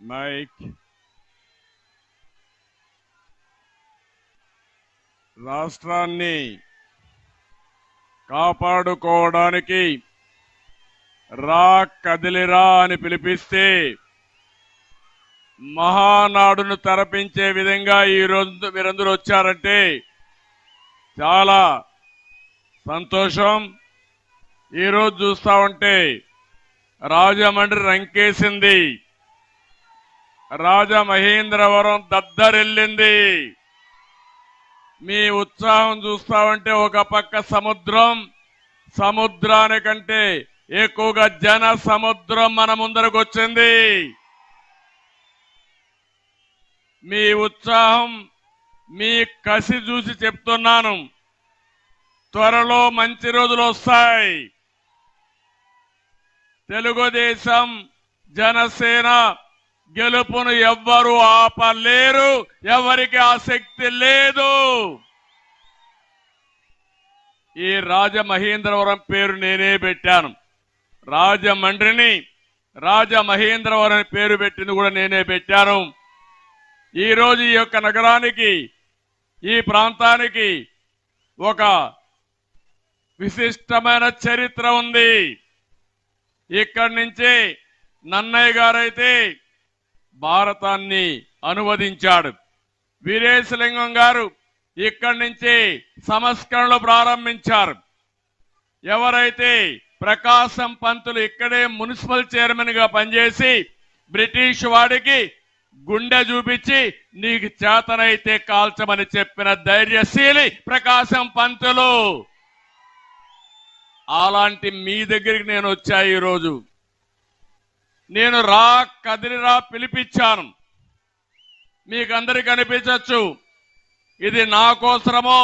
Mic రాష్ట్రాన్ని కాపాడుకోవడానికి రా కదిలిరా అని పిలిపిస్తే మహానాడును తరపించే విధంగా ఈరోజు మీరందరూ వచ్చారంటే చాలా సంతోషం. ఈరోజు చూస్తా ఉంటే రాజమండ్రి రంకేసింది, రాజమహేంద్రవరం దద్దరిల్లింది. మీ ఉత్సాహం చూస్తా ఉంటే ఒక పక్క సముద్రం, సముద్రానికంటే ఎక్కువగా జన సముద్రం మన ముందరకు వచ్చింది. మీ ఉత్సాహం, మీ కసి చూసి చెప్తున్నాను, త్వరలో మంచి రోజులు వస్తాయి. తెలుగుదేశం జనసేన గెలుపును ఎవ్వరూ ఆపలేరు, ఎవరికి ఆసక్తి లేదు. ఈ రాజమహేంద్రవరం పేరు నేనే పెట్టాను. రాజమండ్రిని రాజమహేంద్రవరం పేరు పెట్టింది కూడా నేనే పెట్టాను. ఈరోజు ఈ యొక్క నగరానికి, ఈ ప్రాంతానికి ఒక విశిష్టమైన చరిత్ర ఉంది. ఇక్కడి నుంచి నన్నయ్య గారైతే భారతాన్ని అనువదించాడు. వీరేశలింగం గారు ఇక్కడి నుంచి సంస్కరణలు ప్రారంభించారు. ఎవరైతే ప్రకాశం పంతులు ఇక్కడే మున్సిపల్ చైర్మన్ గా పనిచేసి బ్రిటిష్ వాడికి గుండె చూపించి నీకు చేతనైతే కాల్చమని చెప్పిన ధైర్యశీలి ప్రకాశం పంతులు. అలాంటి మీ దగ్గరికి నేను వచ్చా. ఈరోజు నేను రా కదిలిరా పిలిపించాను. మీకు అందరికి అనిపించచ్చు ఇది నా కోసరమో,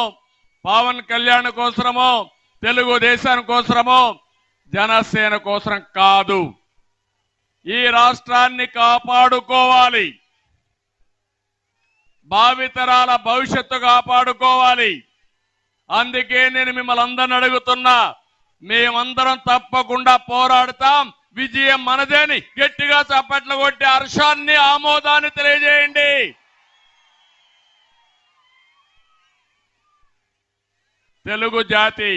పవన్ కళ్యాణ్ కోసరమో, తెలుగుదేశం కోసరమో, జనసేన కోసరం కాదు. ఈ రాష్ట్రాన్ని కాపాడుకోవాలి, భావితరాల భవిష్యత్తు కాపాడుకోవాలి. అందుకే నేను మిమ్మల్ని అందరిని అడుగుతున్నా, మేమందరం తప్పకుండా పోరాడతాం. విజయం మనదేని గట్టిగా చప్పట్లు కొట్టి హర్షాన్ని, ఆమోదాన్ని తెలియజేయండి. తెలుగు జాతి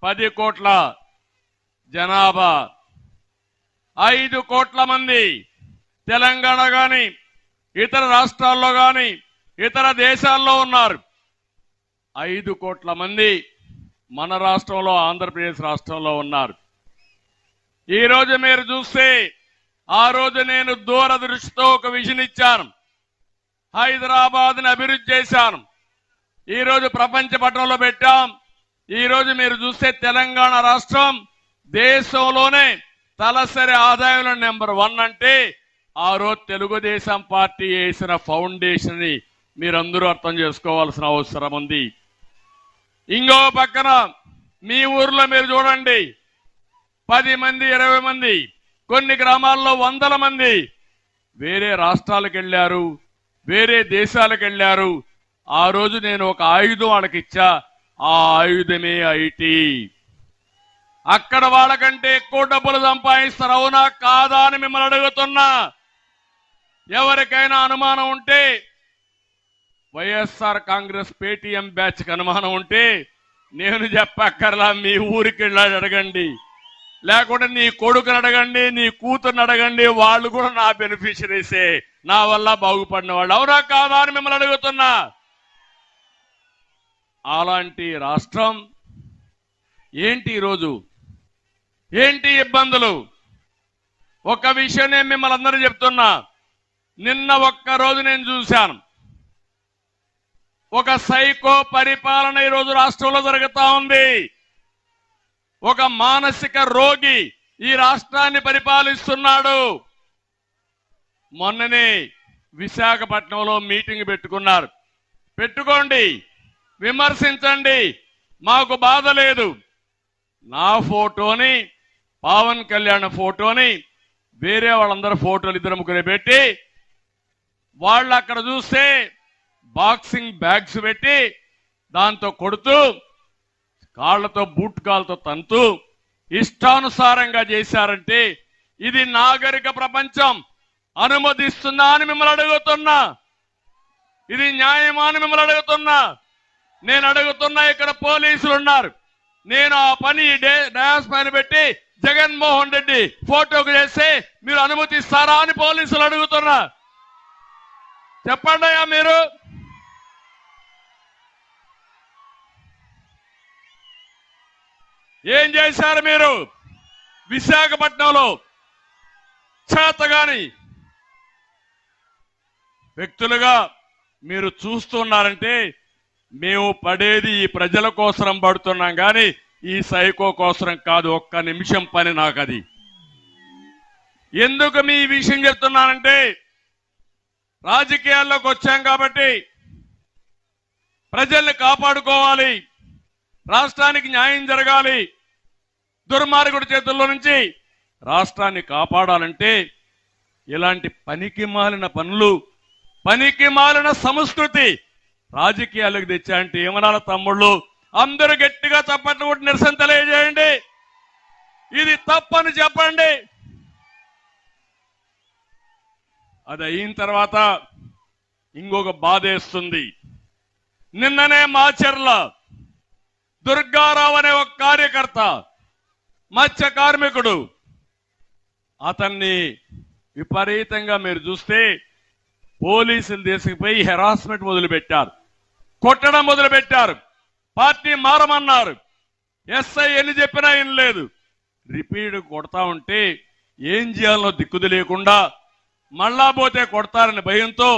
10 కోట్ల జనాభా, 5 కోట్ల మంది తెలంగాణ గాని ఇతర రాష్ట్రాల్లో గాని ఇతర దేశాల్లో ఉన్నారు. 5 కోట్ల మంది మన రాష్ట్రంలో, ఆంధ్రప్రదేశ్ రాష్ట్రంలో ఉన్నారు. ఈ రోజు మీరు చూస్తే, ఆ రోజు నేను దూరదృష్టితో ఒక విజన్ ఇచ్చాను. హైదరాబాద్ ని అభివృద్ధి చేశాను. ఈ రోజు ప్రపంచ పటంలో పెట్టాం. ఈ రోజు మీరు చూస్తే తెలంగాణ రాష్ట్రం దేశంలోనే తలసరి ఆదాయంలో నెంబర్ 1 అంటే ఆ రోజు తెలుగుదేశం పార్టీ వేసిన ఫౌండేషన్ ని మీరందరూ అర్థం చేసుకోవాల్సిన అవసరం ఉంది. ఇంకో పక్కన మీ ఊర్లో మీరు చూడండి, 10 మంది 20 మంది, కొన్ని గ్రామాల్లో 100 మంది వేరే రాష్ట్రాలకు వెళ్ళారు, వేరే దేశాలకు వెళ్ళారు. ఆ రోజు నేను ఒక ఆయుధం వాళ్ళకి ఇచ్చా. ఆ ఆయుధమే ఐటీ. అక్కడ వాళ్ళకంటే ఎక్కువ డబ్బులు సంపాదిస్తారు. అవునా కాదా అని మిమ్మల్ని అడుగుతున్నా. ఎవరికైనా అనుమానం ఉంటే, వైఎస్ఆర్ కాంగ్రెస్ పేటీఎం బ్యాచ్ కి అనుమానం ఉంటే నేను చెప్పక్కర్లా, మీ ఊరికి వెళ్ళి అడగండి, లేకుంటే నీ కొడుకుని అడగండి, నీ కూతుర్ని అడగండి. వాళ్ళు కూడా నా బెనిఫిషరీసే, నా వల్ల బాగుపడిన వాళ్ళు. అవునా కాదా అని మిమ్మల్ని అడుగుతున్నా. అలాంటి రాష్ట్రం ఏంటి ఈరోజు, ఏంటి ఇబ్బందులు? ఒక విషయం నేను మిమ్మల్ని అందరూ చెప్తున్నా. నిన్న ఒక్కరోజు నేను చూశాను, ఒక సైకో పరిపాలన ఈరోజు రాష్ట్రంలో జరుగుతా ఉంది. ఒక మానసిక రోగి ఈ రాష్ట్రాన్ని పరిపాలిస్తున్నాడు. మొన్ననే విశాఖపట్నంలో మీటింగ్ పెట్టుకున్నారు. పెట్టుకోండి, విమర్శించండి, మాకు బాధ లేదు. నా ఫోటోని, పవన్ కళ్యాణ్ ఫోటోని, వేరే వాళ్ళందరూ ఫోటోలు 2-3 పెట్టి, వాళ్ళు అక్కడ చూస్తే బాక్సింగ్ బ్యాగ్స్ పెట్టి దాంతో కొడుతూ, కాళ్లతో బూట్ కాళ్ళతో తంతూ ఇష్టానుసారంగా చేశారంటే ఇది నాగరిక ప్రపంచం అనుమతిస్తుందా అని మిమ్మల్ని అడుగుతున్నా. ఇది న్యాయమా అని మిమ్మల్ని అడుగుతున్నా. నేను అడుగుతున్నా, ఇక్కడ పోలీసులు ఉన్నారు. నేను ఆ పని డయాస్ పైన పెట్టి జగన్మోహన్ రెడ్డి ఫోటోకు చేస్తే మీరు అనుమతిస్తారా అని పోలీసులు అడుగుతున్నా. చెప్పండి మీరు. ఏం చేశారు మీరు విశాఖపట్నంలో? చేతగాని వ్యక్తులుగా మీరు చూస్తున్నారంటే మేము పడేది ఈ ప్రజల కోసం పడుతున్నాం కానీ ఈ సైకో కోసం కాదు. ఒక్క నిమిషం పని నాకు అది. ఎందుకు మీ విషయం చెప్తున్నానంటే రాజకీయాల్లోకి వచ్చాం కాబట్టి ప్రజల్ని కాపాడుకోవాలి, రాష్ట్రానికి న్యాయం జరగాలి. దుర్మార్గుడి చేతుల్లో నుంచి రాష్ట్రాన్ని కాపాడాలంటే ఇలాంటి పనికి మాలిన పనులు, పనికి మాలిన సంస్కృతి రాజకీయాలకు తెచ్చాయంటే ఏమనాల తమ్ముళ్ళు? అందరూ గట్టిగా చప్పట్లు కొట్టి నిరసన తెలియజేయండి. ఇది తప్పని చెప్పండి. అది అయిన తర్వాత ఇంకొక బాధేస్తుంది. నిన్ననే మాచర్ల దుర్గారావు అనే ఒక కార్యకర్త, మత్స్య కార్మికుడు, అతన్ని విపరీతంగా మీరు చూస్తే పోలీసులు తీసుకుపోయి హెరాస్మెంట్ మొదలుపెట్టారు, కొట్టడం మొదలుపెట్టారు, పార్టీ మారమన్నారు. ఎస్ఐ ఎన్ని చెప్పినా ఏం లేదు. రిపీట్ కొడతా ఉంటే ఏం చేయాలో దిక్కుది లేకుండా మళ్ళా పోతే కొడతారని భయంతో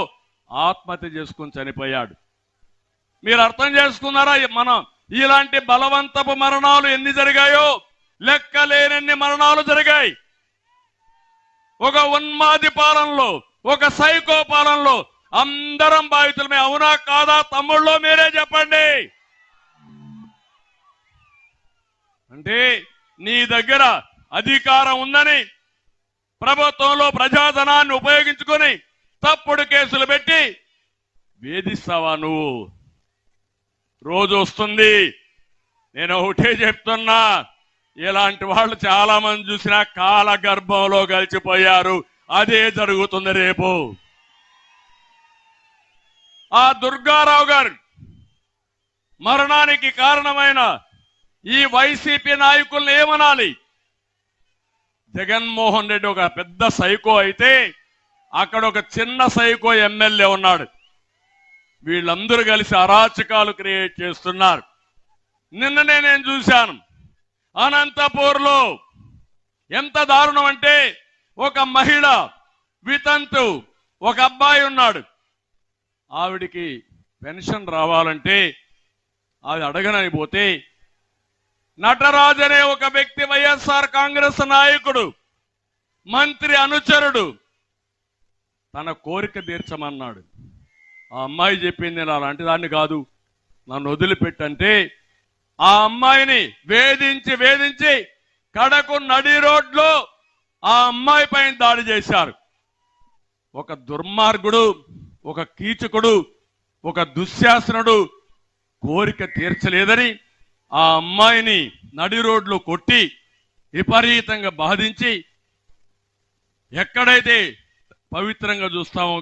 ఆత్మహత్య చేసుకుని చనిపోయాడు. మీరు అర్థం చేసుకున్నారా? మనం ఇలాంటి బలవంతపు మరణాలు ఎన్ని జరిగాయో లెక్కలేనన్ని మరణాలు జరిగాయి. ఒక ఉన్మాది పాలనలో, ఒక సైకో పాలనలో అందరం బాధితులమే. అవునా కాదా తమ్ముళ్ళు? మీరే చెప్పండి. అంటే నీ దగ్గర అధికారం ఉందని ప్రభుత్వంలో ప్రజాధనాన్ని ఉపయోగించుకొని తప్పుడు కేసులు పెట్టి వేధిస్తావా నువ్వు? రోజు వస్తుంది. నేను ఒకటే చెప్తున్నా, ఇలాంటి వాళ్ళు చాలా మంది చూసినా కాల గర్భంలో కలిసిపోయారు. అదే జరుగుతుంది రేపు. ఆ దుర్గారావు గారు మరణానికి కారణమైన ఈ వైసీపీ నాయకుల్ని ఏమనాలి? జగన్మోహన్ రెడ్డి ఒక పెద్ద సైకో అయితే అక్కడ ఒక చిన్న సైకో ఎమ్మెల్యే ఉన్నాడు. వీళ్ళందరూ కలిసి అరాచకాలు క్రియేట్ చేస్తున్నారు. నిన్ననే నేను చూశాను అనంతపూర్లో ఎంత దారుణం అంటే ఒక మహిళ వితంతు, ఒక అబ్బాయి ఉన్నాడు. ఆవిడికి పెన్షన్ రావాలంటే అది అడగనని పోతే నటరాజ్ అనే ఒక వ్యక్తి, వైఎస్ఆర్ కాంగ్రెస్ నాయకుడు, మంత్రి అనుచరుడు, తన కోరిక తీర్చమన్నాడు. ఆ అమ్మాయి చెప్పింది నేను అలాంటి దాన్ని కాదు, నన్ను వదిలిపెట్టంటే ఆ అమ్మాయిని వేధించి వేధించి కడకు నడి రోడ్లో ఆ అమ్మాయి పైన దాడి చేశారు. ఒక దుర్మార్గుడు, ఒక కీచకుడు, ఒక దుశ్శాసనుడు కోరిక తీర్చలేదని ఆ అమ్మాయిని నడి రోడ్లో కొట్టి విపరీతంగా బాధించి, ఎక్కడైతే పవిత్రంగా చూస్తామో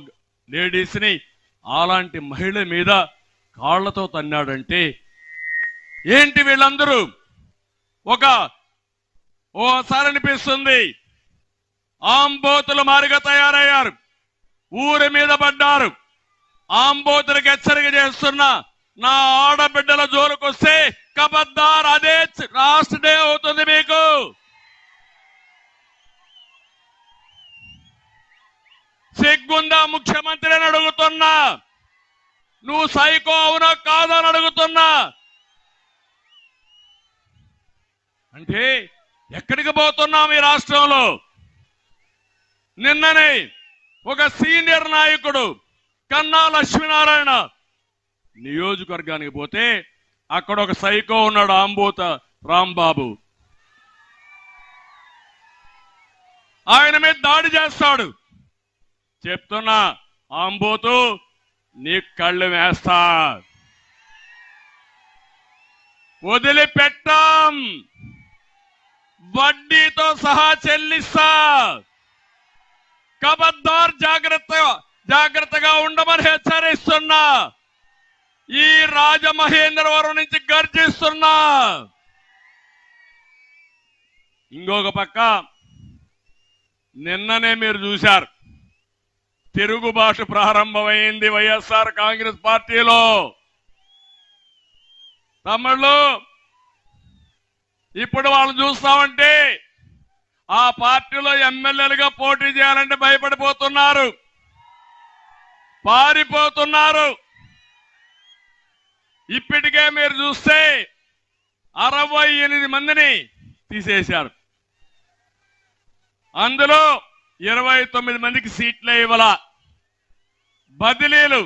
లేడీస్ని అలాంటి మహిళ మీద కాళ్లతో తన్నాడంటే ఏంటి వీళ్ళందరూ? ఓసారి అనిపిస్తుంది ఆంబోతులు మారిగా తయారయ్యారు, ఊరి మీద పడ్డారు. ఆంబోతులకు హెచ్చరిక చేస్తున్నా, నా ఆడబిడ్డల జోలికొస్తే కబద్దార్, అదే లాస్ట్ డే అవుతుంది మీకు. సిగ్గుందా ముఖ్యమంత్రి అని అడుగుతున్నా. నువ్వు సైకో అవునా కాదని అడుగుతున్నా. అంటే ఎక్కడికి పోతున్నాం ఈ రాష్ట్రంలో? నిన్ననే ఒక సీనియర్ నాయకుడు కన్నా లక్ష్మీనారాయణ నియోజకవర్గానికి పోతే అక్కడ ఒక సైకో ఉన్నాడు, ఆంబోత రాంబాబు. ఆయన మీద దాడి చేస్తాడు. చెప్తున్నా, ఆంబోతు నీ కళ్ళు వేస్తా, వదిలిపెట్టాం. వడ్డీతో సహా చెల్లిస్తా. కబద్దార్ జాగ్రత్తగా ఉండమని హెచ్చరిస్తున్నా. ఈ రాజమహేంద్రవరం నుంచి గర్జిస్తున్నా. ఇంకొక పక్క నిన్ననే మీరు చూశారు, తిరుగుబాటు ప్రారంభమైంది వైఎస్ఆర్ కాంగ్రెస్ పార్టీలో. తమ్ముళ్ళు, ఇప్పుడు వాళ్ళు చూస్తామంటే ఆ పార్టీలో ఎమ్మెల్యేలుగా పోటీ చేయాలంటే భయపడిపోతున్నారు, పారిపోతున్నారు. ఇప్పటికే మీరు చూస్తే 68 మందిని తీసేశారు. అందులో 29 మందికి సీట్లే ఇవ్వాల. బదిలీలు,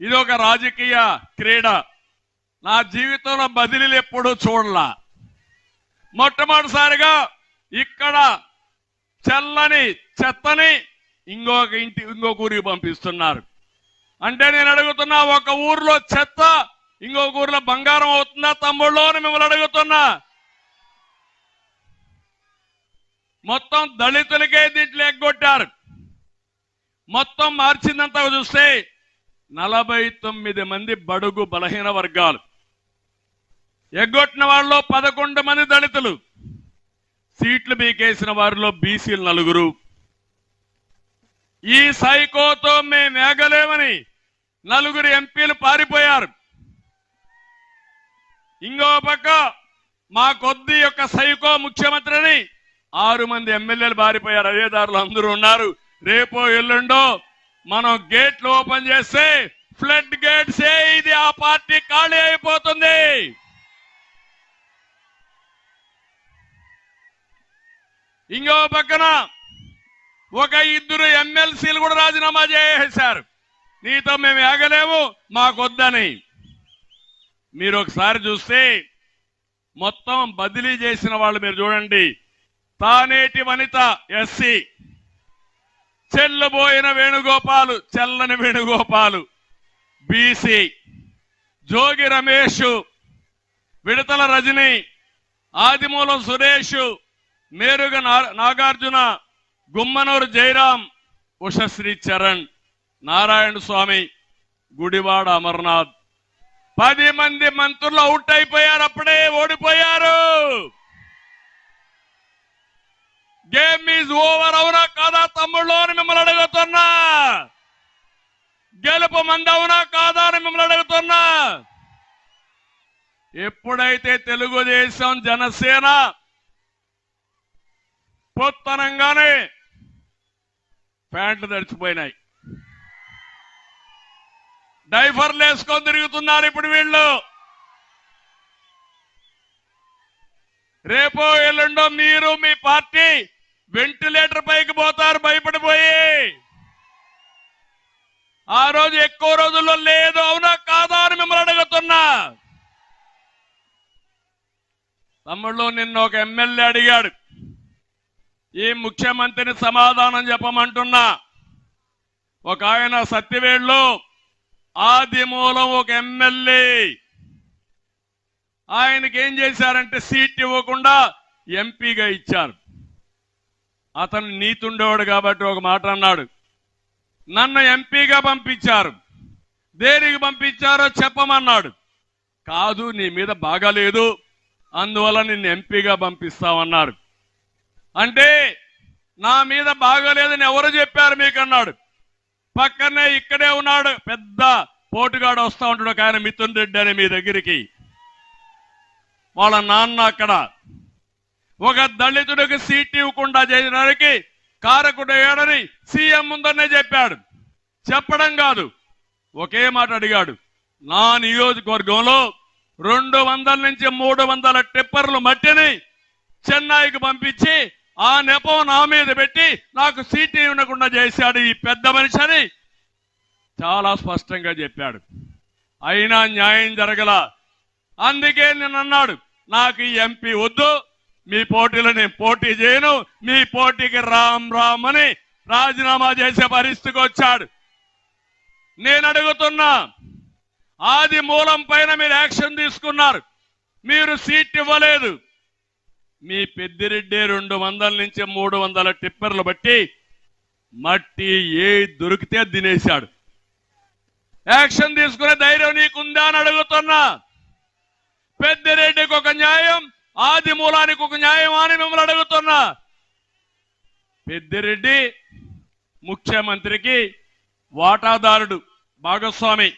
ఇది ఒక రాజకీయ క్రీడ. నా జీవితంలో బదిలీలు ఎప్పుడూ చూడలా. మొట్టమొదటిసారిగా ఇక్కడ చల్లని చెత్తని ఇంకొక ఊరికి పంపిస్తున్నారు. అంటే నేను అడుగుతున్నా, ఒక ఊర్లో చెత్త ఇంకొక ఊర్లో బంగారం అవుతుందా తమ్ముళ్ళు అని మిమ్మల్ని అడుగుతున్నా. మొత్తం దళితులకే దీంట్లో ఎగ్గొట్టారు. మొత్తం మార్చిందంతా చూస్తే 49 మంది బడుగు బలహీన వర్గాలు ఎగ్గొట్టిన వాళ్ళలో 11 మంది దళితులు. సీట్లు బీకేసిన వారిలో బీసీలు 4. ఈ సైకోతో మేము ఏగలేమని 4 ఎంపీలు పారిపోయారు. ఇంకో పక్క మా కొద్ది యొక్క సైకో ముఖ్యమంత్రిని 6 మంది ఎమ్మెల్యేలు పారిపోయారు. అదే దారిలో అందరూ ఉన్నారు. రేపో ఎల్లుండో మనం గేట్లు ఓపెన్ చేస్తే ఫ్లడ్ గేట్స్ ఇది ఆ పార్టీ ఖాళీ అయిపోతుంది. ఇంకో పక్కన ఒక 2 ఎమ్మెల్సీలు కూడా రాజీనామా చేసేశారు. నీతో మేము ఏగలేము, మాకొద్దని. మీరు ఒకసారి చూస్తే మొత్తం బదిలీ చేసిన వాళ్ళు మీరు చూడండి. తానేటి వనిత ఎస్సీ, చెల్లబోయిన వేణుగోపాలు, చెల్లని వేణుగోపాలు బీసీ, జోగి రమేష్, విడతల రజని, ఆదిమూలం సురేష్, మేరుగ నాగార్జున, గుమ్మనూరు జయరాం, ఉషశ్రీ చరణ్, నారాయణ స్వామి, గుడివాడ అమర్నాథ్. 10 మంది మంత్రులు అవుట్ అయిపోయారు, అప్పుడే ఓడిపోయారు. Game is over. అవునా కాదా తమ్ముళ్ళు అని మిమ్మల్ని అడుగుతున్నా. గెలుపు మంది అవునా కాదా అని మిమ్మల్ని అడుగుతున్నా. ఎప్పుడైతే తెలుగుదేశం జనసేన పొత్తనంగానే ప్యాంట్లు తడిచిపోయినాయి, డైఫర్లు వేసుకొని తిరుగుతున్నారు ఇప్పుడు వీళ్ళు. రేపో ఎల్లుండో మీరు మీ పార్టీ వెంటిలేటర్ పైకి పోతారు భయపడిపోయి. ఆ రోజు ఎక్కువ రోజుల్లో లేదు. అవునా కాదా అని మిమ్మల్ని అడుగుతున్నా. తమ్ముళ్ళు, నిన్న ఒక ఎమ్మెల్యే అడిగాడు, ఈ ముఖ్యమంత్రిని సమాధానం చెప్పమంటున్నా. ఒక ఆయన సత్యవేడులో ఆదిమూలం ఒక ఎమ్మెల్యే, ఆయనకి ఏం చేశారంటే సీట్ ఇవ్వకుండా ఎంపీగా ఇచ్చారు. అతను నీతుండేవాడు కాబట్టి ఒక మాట అన్నాడు, నన్ను ఎంపీగా పంపించారు, దేనికి పంపించారో చెప్పమన్నాడు. కాదు, నీ మీద బాగాలేదు, అందువల్ల నిన్ను ఎంపీగా పంపిస్తామన్నారు. అంటే నా మీద బాగాలేదని ఎవరు చెప్పారు మీకు అన్నాడు. పక్కనే ఇక్కడే ఉన్నాడు పెద్ద పోటుగాడు, వస్తా ఉంటాడు ఒక ఆయన, మిథున్ రెడ్డి అని మీ దగ్గరికి. వాళ్ళ నాన్న అక్కడ ఒక దళితుడికి సీట్ ఇవ్వకుండా చేయడానికి కారకుడయ్యాడని సీఎం ముందరనే చెప్పాడు. చెప్పడం కాదు, ఒకే మాట అడిగాడు, నా నియోజకవర్గంలో 200 నుంచి 300 టిప్పర్లు మట్టిని చెన్నైకి పంపించి ఆ నెపం నా మీద పెట్టి నాకు సీట్ ఇవ్వకుండా చేశాడు ఈ పెద్ద మనిషి అని చాలా స్పష్టంగా చెప్పాడు. అయినా న్యాయం జరగల. అందుకే నేను అన్నాడు, నాకు ఈ ఎంపీ వద్దు, మీ పోటీలో నేను పోటీ చేయను, మీ పోటీకి రామ్ రామ్ అని రాజీనామా చేసే పరిస్థితికి వచ్చాడు. నేను అడుగుతున్నా, ఆది మూలం పైన మీరు యాక్షన్ తీసుకున్నారు, మీరు సీట్ ఇవ్వలేదు. మీ పెద్దిరెడ్డి 200 నుంచి 300 టిప్పర్లు బట్టి మట్టి ఏ దొరికితే తినేశాడు. యాక్షన్ తీసుకునే ధైర్యం నీకుందా అని అడుగుతున్నా. పెద్దిరెడ్డికి ఒక న్యాయం, ఆదిమూలానికి ఒక న్యాయం అని మిమ్మల్ని అడుగుతున్నా. పెద్దిరెడ్డి ముఖ్యమంత్రికి వాటాదారుడు, భాగస్వామి,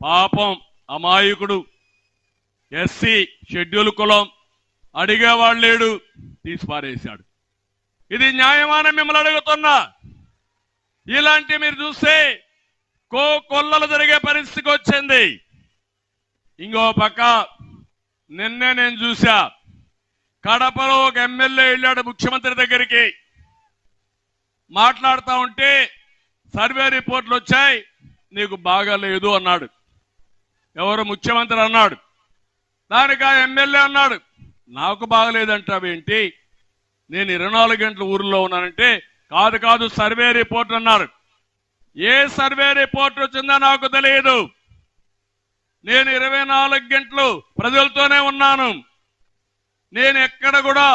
పాపం అమాయకుడు, ఎస్సీ షెడ్యూల్ కులం, అడిగేవాడు లేడు, తీసి పారేశాడు. ఇది న్యాయమాన మిమ్మల్ని అడుగుతున్నా. ఇలాంటి మీరు చూస్తే కొల్లలు జరిగే పరిస్థితికి వచ్చింది. ఇంకో పక్క నిన్నే నేను చూసా, కడపలో ఒక ఎమ్మెల్యే వెళ్ళాడు ముఖ్యమంత్రి దగ్గరికి. మాట్లాడుతూ ఉంటే సర్వే రిపోర్ట్లు వచ్చాయి, నీకు బాగాలేదు అన్నాడు. ఎవరు? ముఖ్యమంత్రి అన్నాడు. దానికి ఆ ఎమ్మెల్యే అన్నాడు, నాకు బాగలేదంటావేంటి, నేను 24 గంటలు ఊరిలో ఉన్నానంటే, కాదు కాదు సర్వే రిపోర్ట్ అన్నారు. ఏ సర్వే రిపోర్ట్ వచ్చిందో నాకు తెలియదు. నేను 24 గంటలు ప్రజలతోనే ఉన్నాను. నేను ఎక్కడ కూడా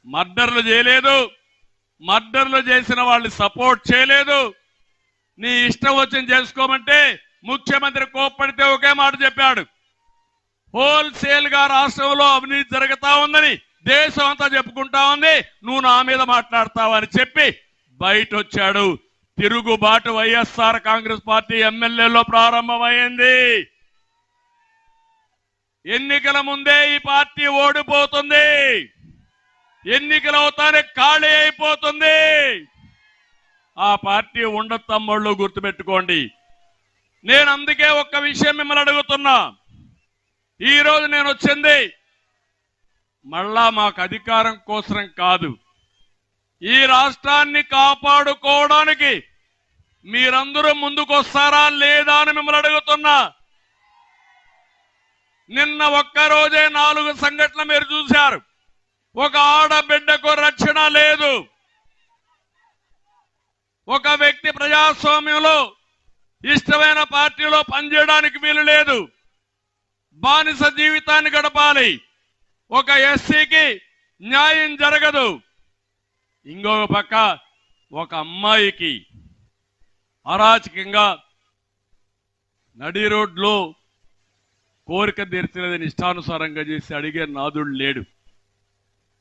మర్డర్లు చేయలేదు, మర్డర్లు చేసిన వాళ్ళని సపోర్ట్ చేయలేదు. నీ ఇష్టం వచ్చింది చేసుకోమంటే ముఖ్యమంత్రి కోప్పడితే ఒకే మాట చెప్పాడు, హోల్సేల్ గా రాష్ట్రంలో అవినీతి జరుగుతా ఉందని దేశం అంతా చెప్పుకుంటా ఉంది, నువ్వు నా మీద మాట్లాడతావని చెప్పి బయట వచ్చాడు. తిరుగుబాటు వైఎస్ఆర్ కాంగ్రెస్ పార్టీ ఎమ్మెల్యేలో ప్రారంభమైంది. ఎన్నికల ముందే ఈ పార్టీ ఓడిపోతుంది, ఎన్నికలు అవుతానే ఖాళీ అయిపోతుంది. ఆ పార్టీ ఉండదు తమ్ముళ్ళు, గుర్తుపెట్టుకోండి. నేను అందుకే ఒక్క విషయం మిమ్మల్ని అడుగుతున్నా. ఈ రోజు నేను వచ్చింది మళ్ళా మాకు అధికారం కోసం కాదు, ఈ రాష్ట్రాన్ని కాపాడుకోవడానికి మీరందరూ ముందుకొస్తారా లేదా అని మిమ్మల్ని అడుగుతున్నా. నిన్న ఒక్కరోజే 4 సంఘటనలు మీరు చూశారు. ఒక ఆడబిడ్డకు రక్షణ లేదు, ఒక వ్యక్తి ప్రజాస్వామ్యంలో ఇష్టమైన పార్టీలో పనిచేయడానికి వీలు లేదు, బానిస జీవితాన్ని గడపాలి, ఒక ఎస్సీకి న్యాయం జరగదు. ఇంకొక పక్క ఒక అమ్మాయికి అరాచకంగా నడి రోడ్లో కోరిక తీర్చలేదని ఇష్టానుసారంగా చేసి అడిగే నాదుడు లేడు.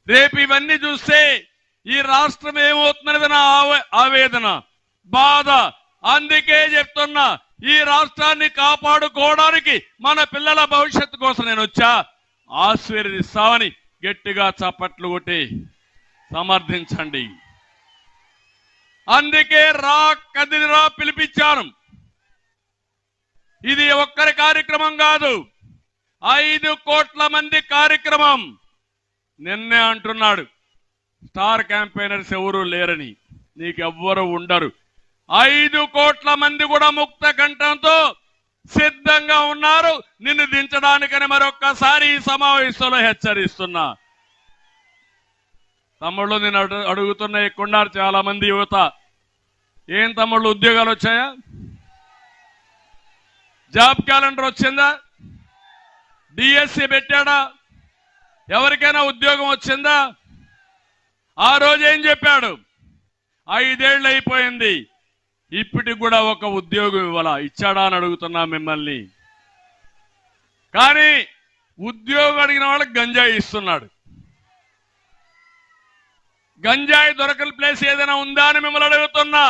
రేపు ఇవన్నీ చూస్తే ఈ రాష్ట్రం ఏమవుతున్నది నా ఆవేదన, బాధ. అందుకే చెప్తున్నా, ఈ రాష్ట్రాన్ని కాపాడుకోవడానికి మన పిల్లల భవిష్యత్తు కోసం నేను వచ్చా, ఆశీర్వదిస్తామని గట్టిగా చప్పట్లు కొట్టి సమర్థించండి. అందుకే రా కదిలిరా పిలిపించాను. ఇది ఒక్కరి కార్యక్రమం కాదు, 5 కోట్ల మంది కార్యక్రమం. నిన్నే అంటున్నాడు స్టార్ క్యాంపెయినర్స్ ఎవరు లేరని, నీకెవ్వరు ఉండరు. 5 కోట్ల మంది కూడా ముక్త కంఠంతో సిద్ధంగా ఉన్నారు నిన్ను దించడానికని మరొక్కసారి ఈ సమావేశంలో హెచ్చరిస్తున్నా. తమ్ముళ్ళు, నేను అడుగుతున్న ఎక్కున్నారు చాలా మంది యువత, ఏం తమ్ముళ్ళు ఉద్యోగాలు వచ్చాయా? జాబ్ క్యాలెండర్ వచ్చిందా? డిఎస్సి పెట్టాడా? ఎవరికైనా ఉద్యోగం వచ్చిందా? ఆ రోజు ఏం చెప్పాడు? 5 ఏళ్ళు అయిపోయింది, ఇప్పటికి కూడా ఒక ఉద్యోగం ఇవ్వాలా, ఇచ్చాడా అని అడుగుతున్నా మిమ్మల్ని. కానీ ఉద్యోగం అడిగిన వాళ్ళకి గంజాయి ఇస్తున్నాడు. గంజాయి దొరకని ప్లేస్ ఏదైనా ఉందా అని మిమ్మల్ని అడుగుతున్నా.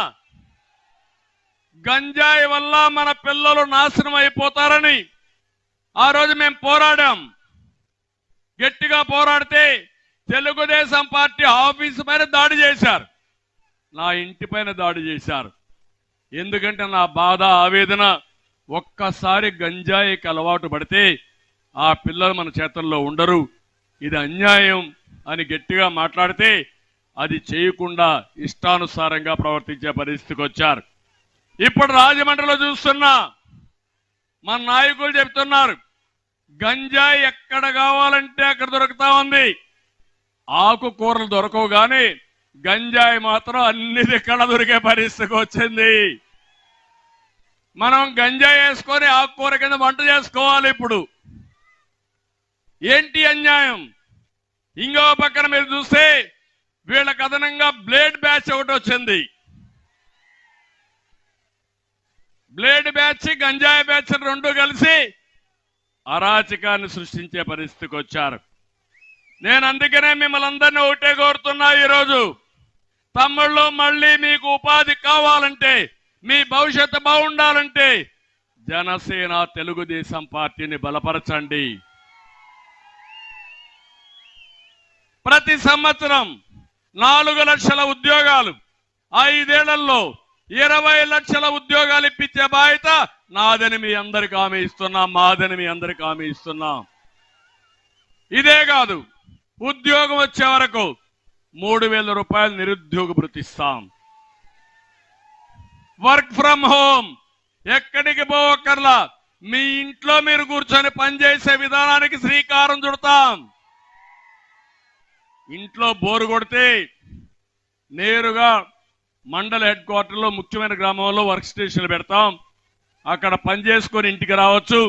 గంజాయి వల్ల మన పిల్లలు నాశనం అయిపోతారని ఆ రోజు మేము పోరాడాం. గట్టిగా పోరాడితే తెలుగుదేశం పార్టీ ఆఫీసు పైన దాడి చేశారు, నా ఇంటి పైన దాడి చేశారు. ఎందుకంటే నా బాధ, ఆవేదన, ఒక్కసారి గంజాయికి అలవాటు పడితే ఆ పిల్లలు మన చేతుల్లో ఉండరు, ఇది అన్యాయం అని గట్టిగా మాట్లాడితే అది చేయకుండా ఇష్టానుసారంగా ప్రవర్తించే పరిస్థితికి వచ్చారు. ఇప్పుడు రాజమండ్రిలో చూస్తున్నా, మన నాయకులు చెప్తున్నారు గంజాయి ఎక్కడ కావాలంటే అక్కడ దొరుకుతా ఉంది, ఆకుకూరలు దొరకవు కానీ గంజాయి మాత్రం అన్ని ఎక్కడ దొరికే పరిస్థితికి వచ్చింది. మనం గంజాయి వేసుకొని ఆకుకూర కింద వంట చేసుకోవాలి. ఇప్పుడు ఏంటి అన్యాయం? ఇంకో పక్కన మీరు చూస్తే వీళ్ళకి అదనంగా బ్లేడ్ బ్యాచ్ ఒకటి వచ్చింది. బ్లేడ్ బ్యాచ్, గంజాయి బ్యాచ్ రెండు కలిసి అరాచకాన్ని సృష్టించే పరిస్థితికి వచ్చారు. నేను అందుకనే మిమ్మల్ని అందరినీ ఒకటే కోరుతున్నా, ఈరోజు తమ్ముళ్ళు, మళ్ళీ మీకు ఉపాధి కావాలంటే, మీ భవిష్యత్తు బాగుండాలంటే జనసేన తెలుగుదేశం పార్టీని బలపరచండి. ప్రతి సంవత్సరం 4 లక్షల ఉద్యోగాలు, 5 ఏళ్లలో 20 లక్షల ఉద్యోగాలు ఇప్పించే బాధ్యత నాదని మీ అందరికి హామీ ఇస్తున్నాం, మాదని మీ అందరికి హామీ ఇస్తున్నాం. ఇదే కాదు, ఉద్యోగం వచ్చే వరకు 3,000 రూపాయలు నిరుద్యోగ భృతి ఇస్తాం. వర్క్ ఫ్రం హోమ్, ఎక్కడికి పోవక్కర్లా, మీ ఇంట్లో మీరు కూర్చొని పనిచేసే విధానానికి శ్రీకారం చుడతాం. ఇంట్లో బోరు కొడితే నేరుగా మండల హెడ్ క్వార్టర్లో ముఖ్యమైన గ్రామంలో వర్క్ స్టేషన్లు పెడతాం. అక్కడ పని చేసుకొని ఇంటికి రావచ్చు.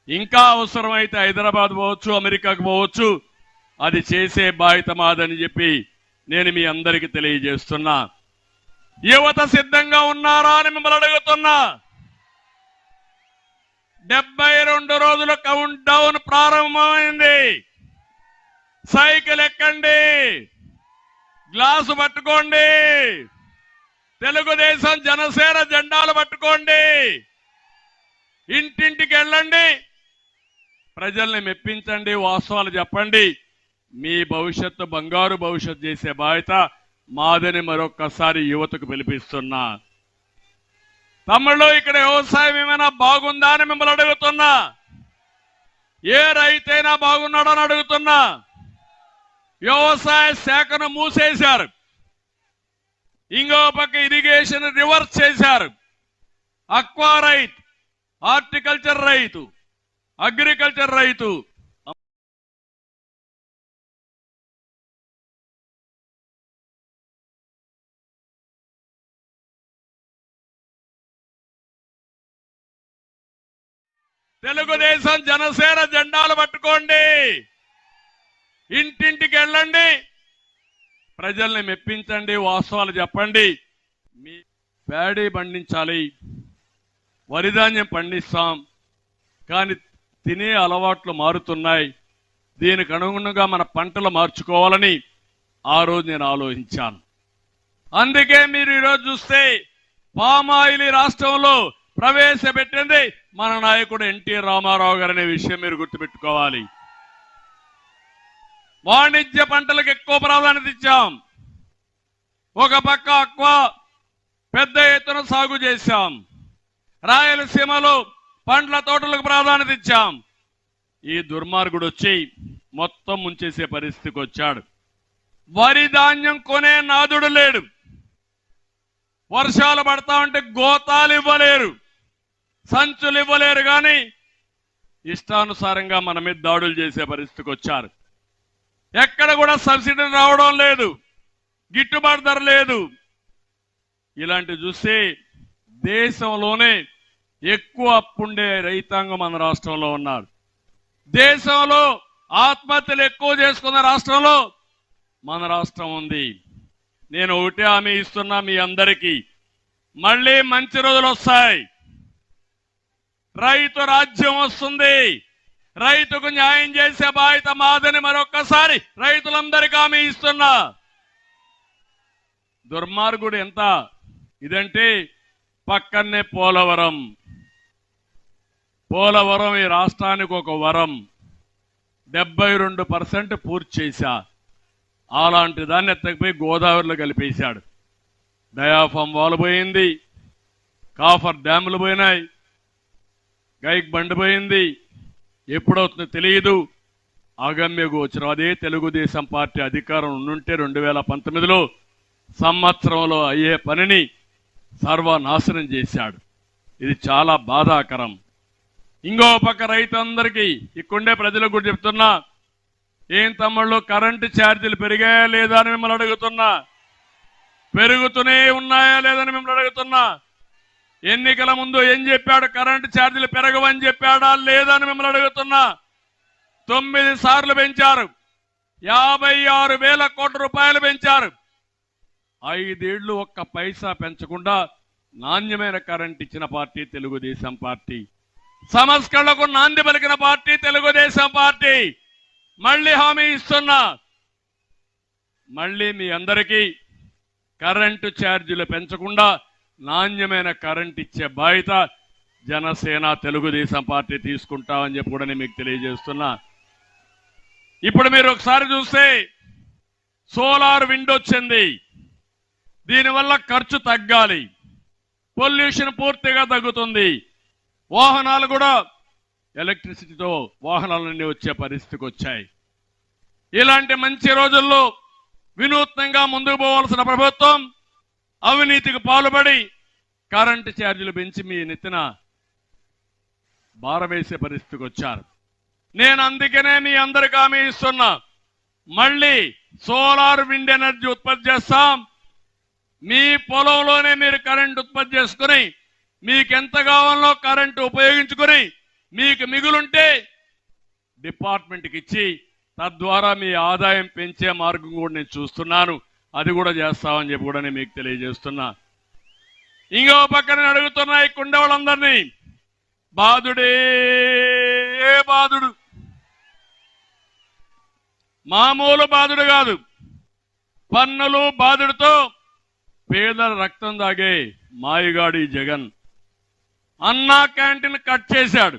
ఇంకా అవసరమైతే హైదరాబాద్ పోవచ్చు, అమెరికాకు పోవచ్చు. అది చేసే బాధ్యత మాదని చెప్పి నేను మీ అందరికీ తెలియజేస్తున్నా. యువత సిద్ధంగా ఉన్నారా అని మిమ్మల్ని అడుగుతున్నా. 72 రోజుల కౌంట్ డౌన్ ప్రారంభమైంది. సైకిల్ ఎక్కండి, గ్లాసు పట్టుకోండి, తెలుగుదేశం జనసేన జెండాలు పట్టుకోండి, ఇంటింటికి వెళ్ళండి, ప్రజల్ని మెప్పించండి, వాస్తవాలు చెప్పండి. మీ భవిష్యత్తు బంగారు భవిష్యత్తు చేసే బాధ్యత మాదని మరొక్కసారి యువతకు పిలిపిస్తున్నా. తమ్ముళ్ళు, ఇక్కడ వ్యవసాయం ఏమైనా బాగుందా అని మిమ్మల్ని అడుగుతున్నా. ఏ రైతైనా బాగున్నాడని అడుగుతున్నా. వ్యవసాయ శాఖను మూసేశారు, ఇంకో పక్క ఇరిగేషన్ రివర్స్ చేశారు. అక్వా రైతు, హార్టికల్చర్ రైతు, అగ్రికల్చర్ రైతు, తెలుగుదేశం జనసేన జెండాలు పట్టుకోండి, ఇంటింటికి వెళ్ళండి, ప్రజల్ని మెప్పించండి, వాస్తవాలు చెప్పండి. మీ ప్యాడీ పండించాలి, వరిధాన్యం పండిస్తాం, కానీ తినే అలవాట్లు మారుతున్నాయి. దీనికి అనుగుణంగా మన పంటలు మార్చుకోవాలని ఆ రోజు నేను ఆలోచించాను. అందుకే మీరు ఈరోజు చూస్తే పామాయిల్ రాష్ట్రంలో ప్రవేశపెట్టింది మన నాయకుడు ఎన్టీ రామారావు గారు అనే విషయం మీరు గుర్తుపెట్టుకోవాలి. వాణిజ్య పంటలకు ఎక్కువ ప్రాధాన్యత ఇచ్చాం. ఒక పక్క అక్వా పెద్ద ఎత్తున సాగు చేశాం. రాయలసీమలో పండ్ల తోటలకు ప్రాధాన్యత ఇచ్చాం. ఈ దుర్మార్గుడు వచ్చి మొత్తం ముంచేసే పరిస్థితికి వచ్చాడు. వరి ధాన్యం కొనే నాదుడు లేడు. వర్షాలు పడతా ఉంటే గోతాలు ఇవ్వలేరు, సంచులు ఇవ్వలేరు, కానీ ఇష్టానుసారంగా మన మీద దాడులు చేసే పరిస్థితికి వచ్చారు. ఎక్కడ కూడా సబ్సిడీ రావడం లేదు, గిట్టుబాటు ధర లేదు. ఇలాంటి చూస్తే దేశంలోనే ఎక్కువ అప్పుండే రైతాంగం మన రాష్ట్రంలో ఉన్నారు. దేశంలో ఆత్మహత్యలు ఎక్కువ చేసుకున్న రాష్ట్రంలో మన రాష్ట్రం ఉంది. నేను ఒకటే హామీ ఇస్తున్నా మీ అందరికీ, మళ్ళీ మంచి రోజులు వస్తాయి. రైతు రాజ్యం వస్తుంది. రైతుకు న్యాయం చేసే బాధ్యత మాదని మరొక్కసారి రైతులందరికీ హామీ ఇస్తున్నా. దుర్మార్గుడు ఎంత ఇదంటే పక్కనే పోలవరం ఈ రాష్ట్రానికి ఒక వరం. 72% పూర్తి చేశా. అలాంటి దాన్ని ఎత్తకపోయి గోదావరిలో కలిపేశాడు. డయాఫామ్ వాల్ పోయింది, కాఫర్ డ్యాములు పోయినాయి, గైక్ బండి పోయింది. ఎప్పుడవుతుందో తెలియదు. అగమ్య గోచరం. అదే తెలుగుదేశం పార్టీ అధికారం ఉండుంటే 2019లో సంవత్సరంలో అయ్యే పనిని సర్వనాశనం చేశాడు. ఇది చాలా బాధాకరం. ఇంకో పక్క రైతులందరికీ ఇక్కడే ప్రజలకు కూడా చెప్తున్నా, ఏం తమ్ముళ్ళు కరెంటు ఛార్జీలు పెరిగాయా లేదా అని మిమ్మల్ని అడుగుతున్నా. పెరుగుతూనే ఉన్నాయా లేదని మిమ్మల్ని అడుగుతున్నా. ఎన్నికల ముందు ఏం చెప్పాడు? కరెంటు ఛార్జీలు పెరగవని చెప్పాడా లేదా అని మిమ్మల్ని అడుగుతున్నా. 9 సార్లు పెంచారు. 56,000 కోట్ల రూపాయలు పెంచారు. 5 ఏళ్లు ఒక్క పైసా పెంచకుండా నాణ్యమైన కరెంట్ ఇచ్చిన పార్టీ తెలుగుదేశం పార్టీ. సంస్కరణలకు నాంది పలికిన పార్టీ తెలుగుదేశం పార్టీ. మళ్ళీ హామీ ఇస్తున్నా, మళ్ళీ మీ అందరికీ కరెంటు ఛార్జీలు పెంచకుండా నాణ్యమైన కరెంట్ ఇచ్చే బాధ్యత జనసేన తెలుగుదేశం పార్టీ తీసుకుంటామని చెప్పి కూడా నేను మీకు తెలియజేస్తున్నా. ఇప్పుడు మీరు ఒకసారి చూస్తే సోలార్ విండ్ వచ్చింది. దీనివల్ల ఖర్చు తగ్గాలి, పొల్యూషన్ పూర్తిగా తగ్గుతుంది. వాహనాలు కూడా ఎలక్ట్రిసిటీతో వాహనాలన్నీ వచ్చే పరిస్థితికి వచ్చాయి. ఇలాంటి మంచి రోజుల్లో వినూత్నంగా ముందుకు పోవాల్సిన ప్రభుత్వం అవినీతికి పాల్పడి కరెంటు ఛార్జీలు పెంచి మీ నెత్తిన భారవేసే పరిస్థితికి వచ్చారు. నేను అందుకనే మీ అందరికి హామీ ఇస్తున్నా, మళ్ళీ సోలార్ విండ్ ఎనర్జీ ఉత్పత్తి చేస్తాం. మీ పొలంలోనే మీరు కరెంట్ ఉత్పత్తి చేసుకుని మీకు ఎంత కావాలో కరెంటు ఉపయోగించుకుని మీకు మిగులుంటే డిపార్ట్మెంట్కి ఇచ్చి తద్వారా మీ ఆదాయం పెంచే మార్గం కూడా నేను చూస్తున్నాను. అది కూడా చేస్తామని చెప్పి కూడా నేను మీకు తెలియజేస్తున్నా. ఇంకో పక్కన అడుగుతున్నా ఈ కుండ వాళ్ళందరినీ, బాధుడే బాధుడు, మామూలు బాధుడు కాదు, పన్నులు బాధుడితో పేదల రక్తం దాగే మాయగాడి జగన్. అన్నా క్యాంటీన్ కట్ చేశాడు,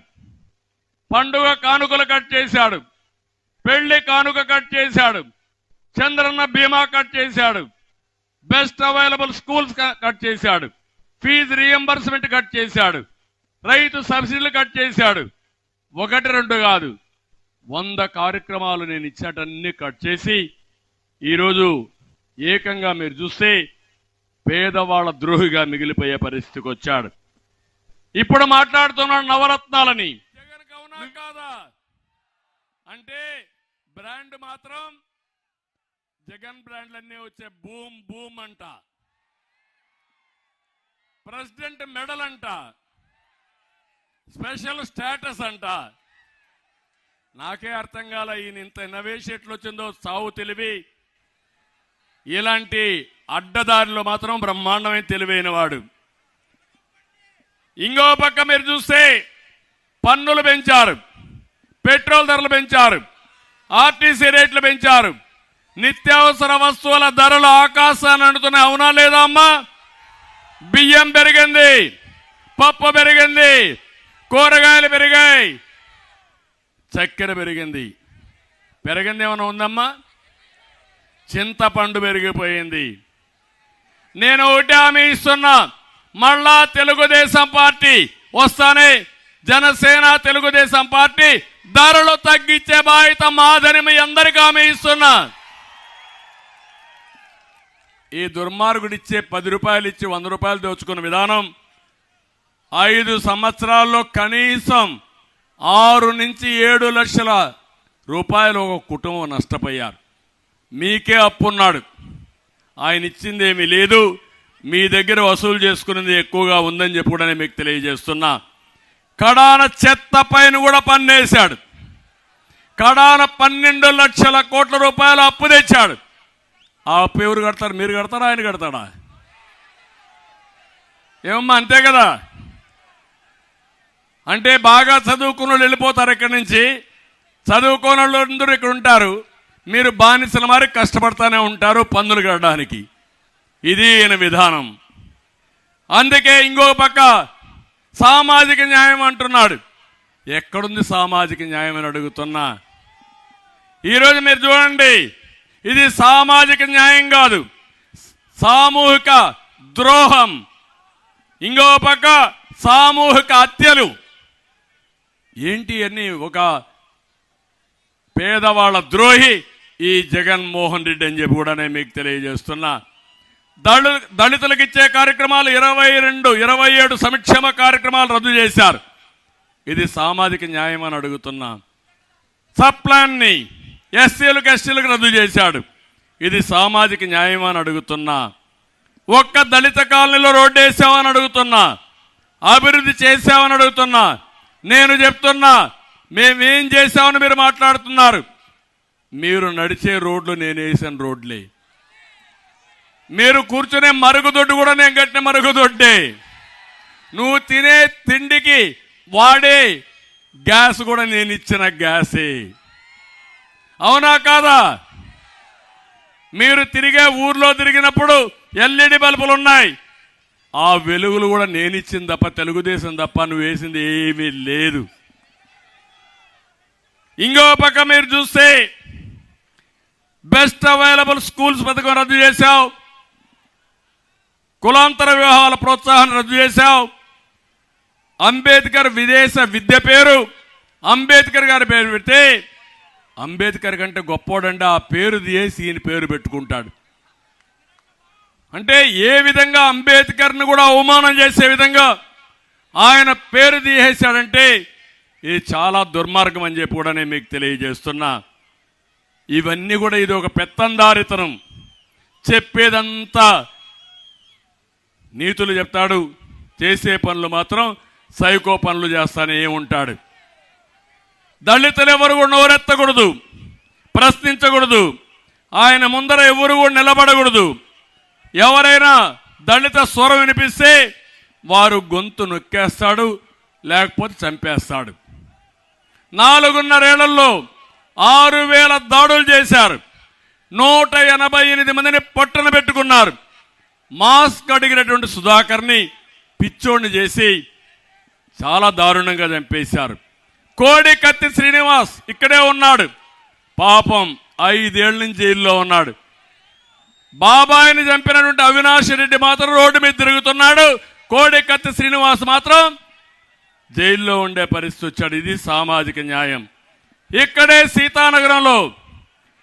పండుగ కానుకలు కట్ చేశాడు, పెళ్లి కానుక కట్ చేశాడు, చంద్రన్న బీమా కట్ చేశాడు, బెస్ట్ అవైలబుల్ స్కూల్స్ కట్ చేశాడు, ఫీజు రీఎంబర్స్మెంట్ కట్ చేశాడు, రైతు సబ్సిడీలు కట్ చేశాడు. 1-2 కాదు, 100 కార్యక్రమాలు నేను ఇచ్చేటన్ని కట్ చేసి ఈరోజు ఏకంగా మీరు చూస్తే పేదవాళ్ల ద్రోహిగా మిగిలిపోయే పరిస్థితికి వచ్చాడు. ఇప్పుడు మాట్లాడుతున్నాడు నవరత్నాలని. జగన్ కౌనా కాదా అంటే బ్రాండ్ మాత్రం జగన్ బ్రాండ్లన్నీ వచ్చే బూమ్ బూమ్ అంట, ప్రెసిడెంట్ మెడల్ అంట, స్పెషల్ స్టేటస్ అంట. నాకే అర్థం కాల ఈయన ఇంత ఇన్నోవేషన్ ఎట్లా వచ్చిందో. సావు తెలివి, ఇలాంటి అడ్డదారిలో మాత్రం బ్రహ్మాండమైన తెలివైన వాడు. ఇంకో పక్క మీరు చూస్తే పన్నులు పెంచారు, పెట్రోల్ ధరలు పెంచారు, ఆర్టీసీ రేట్లు పెంచారు, నిత్యావసర వస్తువుల ధరలు ఆకాశాన్ని అంటున్నాయి. అవునా లేదా అమ్మా? బియ్యం పెరిగింది, పప్పు పెరిగింది, కూరగాయలు పెరిగాయి, చక్కెర పెరిగింది. పెరిగింది ఏమైనా ఉందమ్మా? చింతపండు పెరిగిపోయింది. నేను ఒకటి హామీ ఇస్తున్నా, మళ్ళా తెలుగుదేశం పార్టీ వస్తానే జనసేన తెలుగుదేశం పార్టీ ధరలు తగ్గించే బాధ్యత మాదని మీ అందరికీ హామీ ఇస్తున్నా. ఈ దుర్మార్గుడు ఇచ్చే 10 రూపాయలు ఇచ్చి 100 రూపాయలు దోచుకున్న విధానం 5 సంవత్సరాల్లో కనీసం 6 నుంచి 7 లక్షల రూపాయలు ఒక కుటుంబం నష్టపోయారు. మీకే అప్పున్నాడు, ఆయన ఇచ్చింది ఏమీ లేదు, మీ దగ్గర వసూలు చేసుకునేది ఎక్కువగా ఉందని చెప్పి కూడా నేను మీకు తెలియజేస్తున్నా. కడాన చెత్త పైన కూడా పన్నేశాడు. కడాన 12 లక్షల కోట్ల రూపాయలు అప్పు తెచ్చాడు. ఆ అప్పు ఎవరు కడతారు? మీరు కడతారా, ఆయన కడతాడా? ఏమమ్మా, అంతే కదా? అంటే బాగా చదువుకున్న వాళ్ళు వెళ్ళిపోతారు ఇక్కడి నుంచి, చదువుకోని వాళ్ళు అందరూ ఇక్కడ ఉంటారు, మీరు బానిసల మరి కష్టపడతానే ఉంటారు పన్నులు కట్టడానికి. ఇది ఈయన విధానం. అందుకే ఇంకో పక్క సామాజిక న్యాయం అంటున్నాడు. ఎక్కడుంది సామాజిక న్యాయం అని అడుగుతున్నా. ఈరోజు మీరు చూడండి, ఇది సామాజిక న్యాయం కాదు, సామూహిక ద్రోహం. ఇంకో పక్క సామూహిక హత్యలు. ఏంటి అన్ని? ఒక పేదవాళ్ళ ద్రోహి ఈ జగన్మోహన్ రెడ్డి అని చెప్పి కూడా నేను మీకు తెలియజేస్తున్నా. దళితులకు ఇచ్చే కార్యక్రమాలు 27 సంక్షేమ కార్యక్రమాలు రద్దు చేశారు. ఇది సామాజిక న్యాయం అని అడుగుతున్నా. సప్లాన్ని ఎస్సీలకు ఎస్టీలకు రద్దు చేశాడు. ఇది సామాజిక న్యాయం అని అడుగుతున్నా. ఒక్క దళిత కాలనీలో రోడ్డు వేసామని అడుగుతున్నా, అభివృద్ధి చేసామని అడుగుతున్నా. నేను చెప్తున్నా, మేమేం చేశామని మీరు మాట్లాడుతున్నారు. మీరు నడిచే రోడ్లు నేను వేసిన రోడ్లే, మీరు కూర్చునే మరుగుదొడ్డు కూడా నేను కట్టిన మరుగుదొడ్డే, నువ్వు తినే తిండికి వాడే గ్యాస్ కూడా నేను ఇచ్చిన గ్యాసే. అవునా కాదా? మీరు తిరిగే ఊర్లో తిరిగినప్పుడు ఎల్ఈడి బల్బులు ఉన్నాయి, ఆ వెలుగులు కూడా నేను ఇచ్చింది తప్ప, తెలుగుదేశం తప్ప నువ్వు వేసింది ఏమీ లేదు. ఇంకో పక్క మీరు చూస్తే బెస్ట్ అవైలబుల్ స్కూల్స్ పథకం రద్దు చేశావు, కులాంతర వివాహాల ప్రోత్సాహాన్ని రద్దు చేశావు, అంబేద్కర్ విదేశ విద్య పేరు అంబేద్కర్ గారి పేరు పెడితే అంబేద్కర్ కంటే గొప్పోడంటే ఆ పేరు తీసి ఈయన పేరు పెట్టుకుంటాడు. అంటే ఏ విధంగా అంబేద్కర్ను కూడా అవమానం చేసే విధంగా ఆయన పేరు తీసేశాడంటే ఇది చాలా దుర్మార్గం అని చెప్పి కూడా నేను మీకు తెలియజేస్తున్నా. ఇవన్నీ కూడా ఇది ఒక పెత్తందారితనం, చెప్పేదంతా నీతులు చెప్తాడు, చేసే పనులు మాత్రం సైకో పనులు చేస్తానే ఉంటాడు. దళితులు ఎవరు కూడా నోరెత్తకూడదు, ప్రశ్నించకూడదు, ఆయన ముందర ఎవరు కూడా నిలబడకూడదు. ఎవరైనా దళిత స్వరం వినిపిస్తే వారు గొంతు నొక్కేస్తాడు, లేకపోతే చంపేస్తాడు. 4.5 ఏళ్లలో 6,000 దాడులు చేశారు, 188 మందిని పట్టున పెట్టుకున్నారు. మాస్క్ అడిగినటువంటి సుధాకర్ని పిచ్చోడిని చేసి చాలా దారుణంగా చంపేశారు. కోడికత్తి శ్రీనివాస్ ఇక్కడే ఉన్నాడు, పాపం 5 ఏళ్ల నుంచి జైల్లో ఉన్నాడు. బాబాయిని చంపినటువంటి అవినాష్ రెడ్డి మాత్రం రోడ్డు మీద తిరుగుతున్నాడు, కోడికత్తి శ్రీనివాస్ మాత్రం జైల్లో ఉండే పరిస్థితి వచ్చాడు. ఇది సామాజిక న్యాయం. ఇక్కడే సీతానగరంలో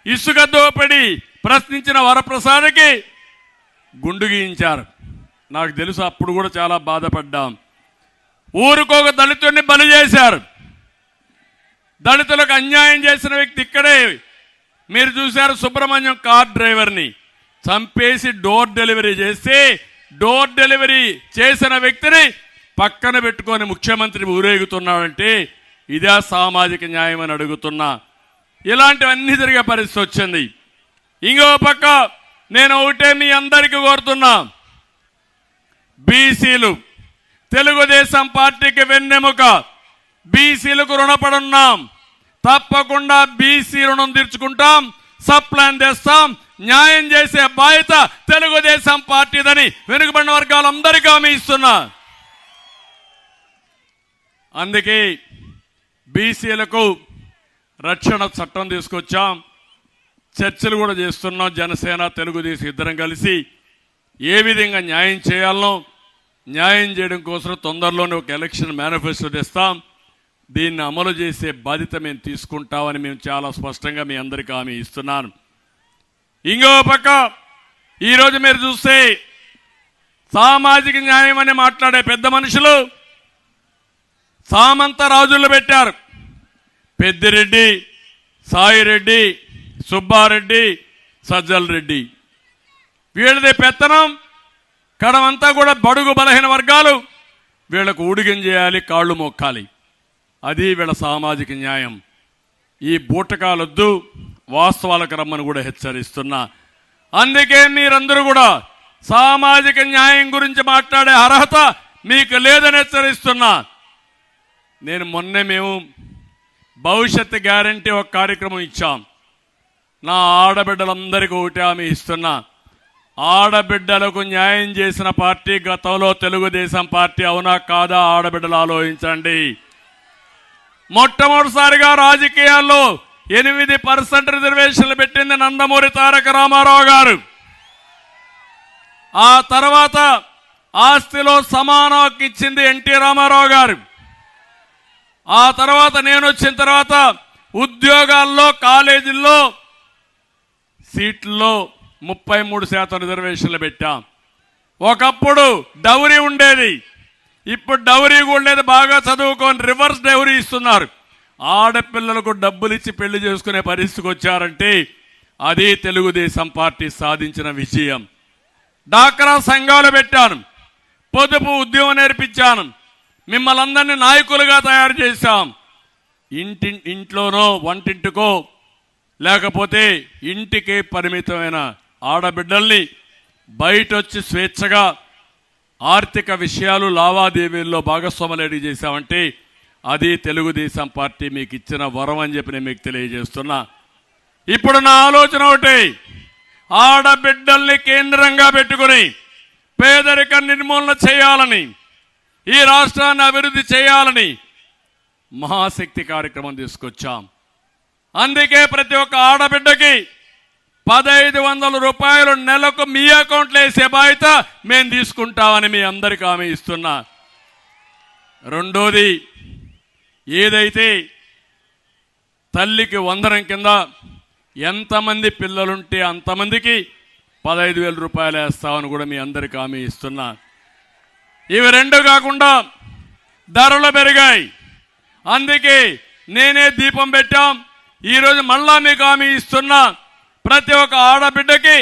ఇసుక దోపిడీ ప్రశ్నించిన వరప్రసాద్కి గుండు గీయించారు. నాకు తెలుసు, అప్పుడు కూడా చాలా బాధపడ్డాం. ఊరికొక దళితుడిని బలి చేశారు. దళితులకు అన్యాయం చేసిన వ్యక్తి ఇక్కడే మీరు చూశారు. సుబ్రహ్మణ్యం కార్ డ్రైవర్ని చంపేసి డోర్ డెలివరీ చేస్తే, డోర్ డెలివరీ చేసిన వ్యక్తిని పక్కన పెట్టుకొని ముఖ్యమంత్రి ఊరేగుతున్నాడంటే ఇదే సామాజిక న్యాయం అని అడుగుతున్నా. ఇలాంటివన్నీ జరిగే పరిస్థితి వచ్చింది. ఇంకో పక్క నేను ఒకటే మీ అందరికీ కోరుతున్నా, బీసీలు తెలుగుదేశం పార్టీకి వెన్నెముక, బీసీలకు రుణపడున్నాం, తప్పకుండా బీసీ రుణం తీర్చుకుంటాం, సప్లాన్ తెస్తాం, న్యాయం చేసే బాధ్యత తెలుగుదేశం పార్టీదని వెనుకబడిన వర్గాలందరికీ హామీ ఇస్తున్నా. అందుకే బీసీలకు రక్షణ చట్టం తీసుకొచ్చాం, చర్చలు కూడా చేస్తున్నాం. జనసేన తెలుగుదేశం ఇద్దరం కలిసి ఏ విధంగా న్యాయం చేయాలనో న్యాయం చేయడం కోసం తొందరలోనే ఒక ఎలక్షన్ మేనిఫెస్టో తెస్తాం. దీన్ని అమలు చేసే బాధ్యత మేము తీసుకుంటామని మేము చాలా స్పష్టంగా మీ అందరికీ హామీ ఇస్తున్నాను. ఇంకో పక్క ఈరోజు మీరు చూస్తే సామాజిక న్యాయం అని మాట్లాడే పెద్ద మనుషులు సామంత రాజులు పెట్టారు. పెద్దిరెడ్డి, సాయిరెడ్డి, సుబ్బారెడ్డి, సజ్జల రెడ్డి, వీళ్ళది పెత్తనం. కడమంతా కూడా బడుగు బలహీన వర్గాలు వీళ్ళకు ఊడిగం చేయాలి, కాళ్ళు మొక్కాలి. అది వీళ్ళ సామాజిక న్యాయం. ఈ బూటకాలొద్దు, వాస్తవాలకు రమ్మని కూడా హెచ్చరిస్తున్నా. అందుకే మీరందరూ కూడా సామాజిక న్యాయం గురించి మాట్లాడే అర్హత మీకు లేదని హెచ్చరిస్తున్నా. నేను మేము భవిష్యత్తు గ్యారంటీ ఒక కార్యక్రమం ఇచ్చాం. నా ఆడబిడ్డలందరికీ ఒకటి హామీ ఇస్తున్నా, ఆడబిడ్డలకు న్యాయం చేసిన పార్టీ గతంలో తెలుగుదేశం పార్టీ. అవునా కాదా? ఆడబిడ్డలు ఆలోచించండి. మొట్టమొదటిసారిగా రాజకీయాల్లో 8% రిజర్వేషన్లు పెట్టింది నందమూరి తారక రామారావు గారు. ఆ తర్వాత ఆస్తిలో సమాన హక్కు ఇచ్చింది ఎన్టీ రామారావు గారు. ఆ తర్వాత నేను వచ్చిన తర్వాత ఉద్యోగాల్లో, కాలేజీల్లో సీట్లలో 33% రిజర్వేషన్లు పెట్టాం. ఒకప్పుడు డౌరీ ఉండేది, ఇప్పుడు డౌరీ కూడా లేదు. బాగా చదువుకొని రివర్స్ డౌరీ ఇస్తున్నారు. ఆడపిల్లలకు డబ్బులు ఇచ్చి పెళ్లి చేసుకునే పరిస్థితికి వచ్చారంటే అది తెలుగుదేశం పార్టీ సాధించిన విజయం. డాక్రా సంఘాలు పెట్టాను, పొదుపు ఉద్యమం నేర్పించాను, మిమ్మల్ని అందరినీ నాయకులుగా తయారు చేశాం. ఇంట్లోనో వంటింటికో లేకపోతే ఇంటికి పరిమితమైన ఆడబిడ్డల్ని బయటొచ్చి స్వేచ్ఛగా ఆర్థిక విషయాలు లావాదేవీల్లో భాగస్వాములు చేశామంటే అది తెలుగుదేశం పార్టీ మీకు ఇచ్చిన వరం అని చెప్పి నేను మీకు తెలియజేస్తున్నా. ఇప్పుడు నా ఆలోచన ఒకటి, ఆడబిడ్డల్ని కేంద్రంగా పెట్టుకుని పేదరిక నిర్మూలన చేయాలని, ఈ రాష్ట్రాన్ని అభివృద్ధి చేయాలని మహాశక్తి కార్యక్రమం తీసుకొచ్చాం. అందుకే ప్రతి ఒక్క ఆడబిడ్డకి 1500 రూపాయలు నెలకు మీ అకౌంట్లో వేసే బాధ్యత మేము తీసుకుంటామని మీ అందరికీ హామీ ఇస్తున్నా. రెండోది, ఏదైతే తల్లికి వందనం కింద ఎంతమంది పిల్లలుంటే అంతమందికి 15,000 రూపాయలు వేస్తామని కూడా మీ అందరికీ హామీ ఇస్తున్నా. ఇవి రెండు కాకుండా ధరలు పెరిగాయి. అందుకే నేనే దీపం పెట్టాం. ఈరోజు మళ్ళా మీకు హామీ ఇస్తున్నా, ప్రతి ఒక్క ఆడబిడ్డకి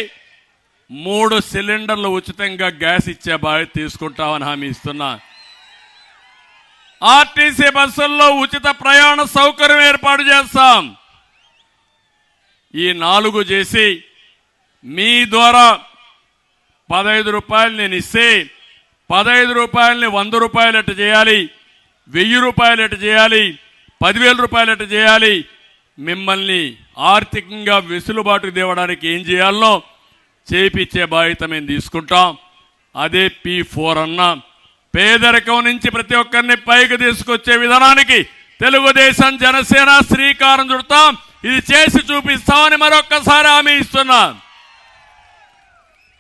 3 సిలిండర్లు ఉచితంగా గ్యాస్ ఇచ్చే బాధ్యత తీసుకుంటామని హామీ ఇస్తున్నా. ఆర్టీసీ బస్సుల్లో ఉచిత ప్రయాణ సౌకర్యం ఏర్పాటు చేస్తాం. ఈ 4 చేసి మీ ద్వారా 15 రూపాయలు నేను ఇస్తే 15 రూపాయలని 100 రూపాయలు ఎట్ట చేయాలి, 1000 రూపాయలు ఎట్ట చేయాలి, 10,000 రూపాయలు ఎట్ట చేయాలి, మిమ్మల్ని ఆర్థికంగా వెసులుబాటు తేవడానికి ఏం చేయాలనో చేపించే బాధ్యత మేము తీసుకుంటాం. అదే P4 అన్న. పేదరికం నుంచి ప్రతి ఒక్కరిని పైకి తీసుకొచ్చే విధానానికి తెలుగుదేశం జనసేన శ్రీకారం చుడతాం. ఇది చేసి చూపిస్తామని మరొక్కసారి హామీ ఇస్తున్నా.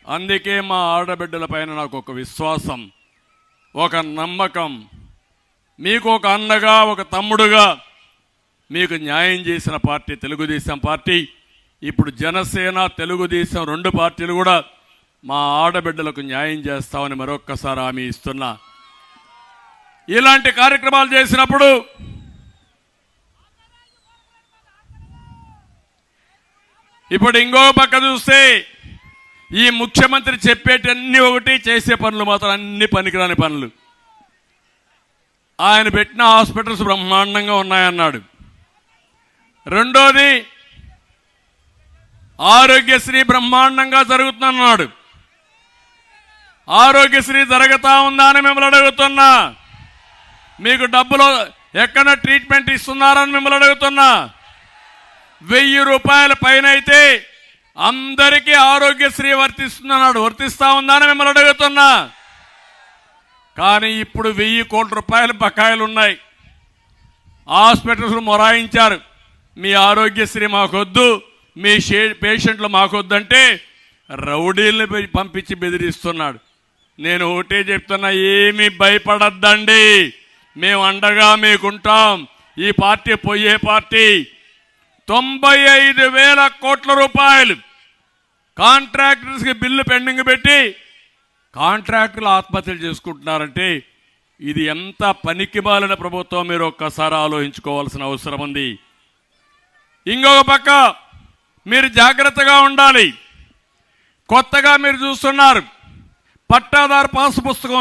అందుకే మా ఆడబిడ్డల పైన నాకు ఒక విశ్వాసం, ఒక నమ్మకం. మీకు ఒక అన్నగా, ఒక తమ్ముడుగా మీకు న్యాయం చేసిన పార్టీ తెలుగుదేశం పార్టీ. ఇప్పుడు జనసేన తెలుగుదేశం 2 పార్టీలు కూడా మా ఆడబిడ్డలకు న్యాయం చేస్తామని మరొక్కసారి హామీ ఇస్తున్నా. ఇలాంటి కార్యక్రమాలు చేసినప్పుడు ఇప్పుడు ఇంకో పక్క చూస్తే ఈ ముఖ్యమంత్రి చెప్పేటన్ని ఒకటి, చేసే పనులు మాత్రం అన్ని పనికిరాని పనులు. ఆయన పెట్టిన హాస్పిటల్స్ బ్రహ్మాండంగా ఉన్నాయన్నాడు. రెండోది, ఆరోగ్యశ్రీ బ్రహ్మాండంగా జరుగుతుందన్నాడు. ఆరోగ్యశ్రీ జరుగుతా ఉందా అని మిమ్మల్ని అడుగుతున్నా. మీకు డబ్బులు ఎక్కడ ట్రీట్మెంట్ ఇస్తున్నారని మిమ్మల్ని అడుగుతున్నా. 1000 రూపాయల పైన అయితే అందరికీ ఆరోగ్యశ్రీ వర్తిస్తున్నాడు. వర్తిస్తా ఉందా అని మిమ్మల్ని అడుగుతున్నా. కానీ ఇప్పుడు 1000 కోట్ల రూపాయల బకాయిలు ఉన్నాయి. హాస్పిటల్స్ మొరాయించారు, మీ ఆరోగ్యశ్రీ మాకొద్దు, మీ పేషెంట్లు మాకొద్దంటే రౌడీల్ని పంపించి బెదిరిస్తున్నాడు. నేను ఒకటే చెప్తున్నా, ఏమీ భయపడద్దండి, మేము అండగా మీకుంటాం. ఈ పార్టీ పోయే పార్టీ. 95,000 కోట్ల రూపాయలు కాంట్రాక్టర్స్కి బిల్లు పెండింగ్ పెట్టి కాంట్రాక్టర్లు ఆత్మహత్యలు చేసుకుంటున్నారంటే ఇది ఎంత పనికిమాలిన ప్రభుత్వం మీరు ఒక్కసారి ఆలోచించుకోవాల్సిన అవసరం ఉంది. ఇంకొక పక్క మీరు జాగ్రత్తగా ఉండాలి. కొత్తగా మీరు చూస్తున్నారు, పట్టాదారు పాసు పుస్తకం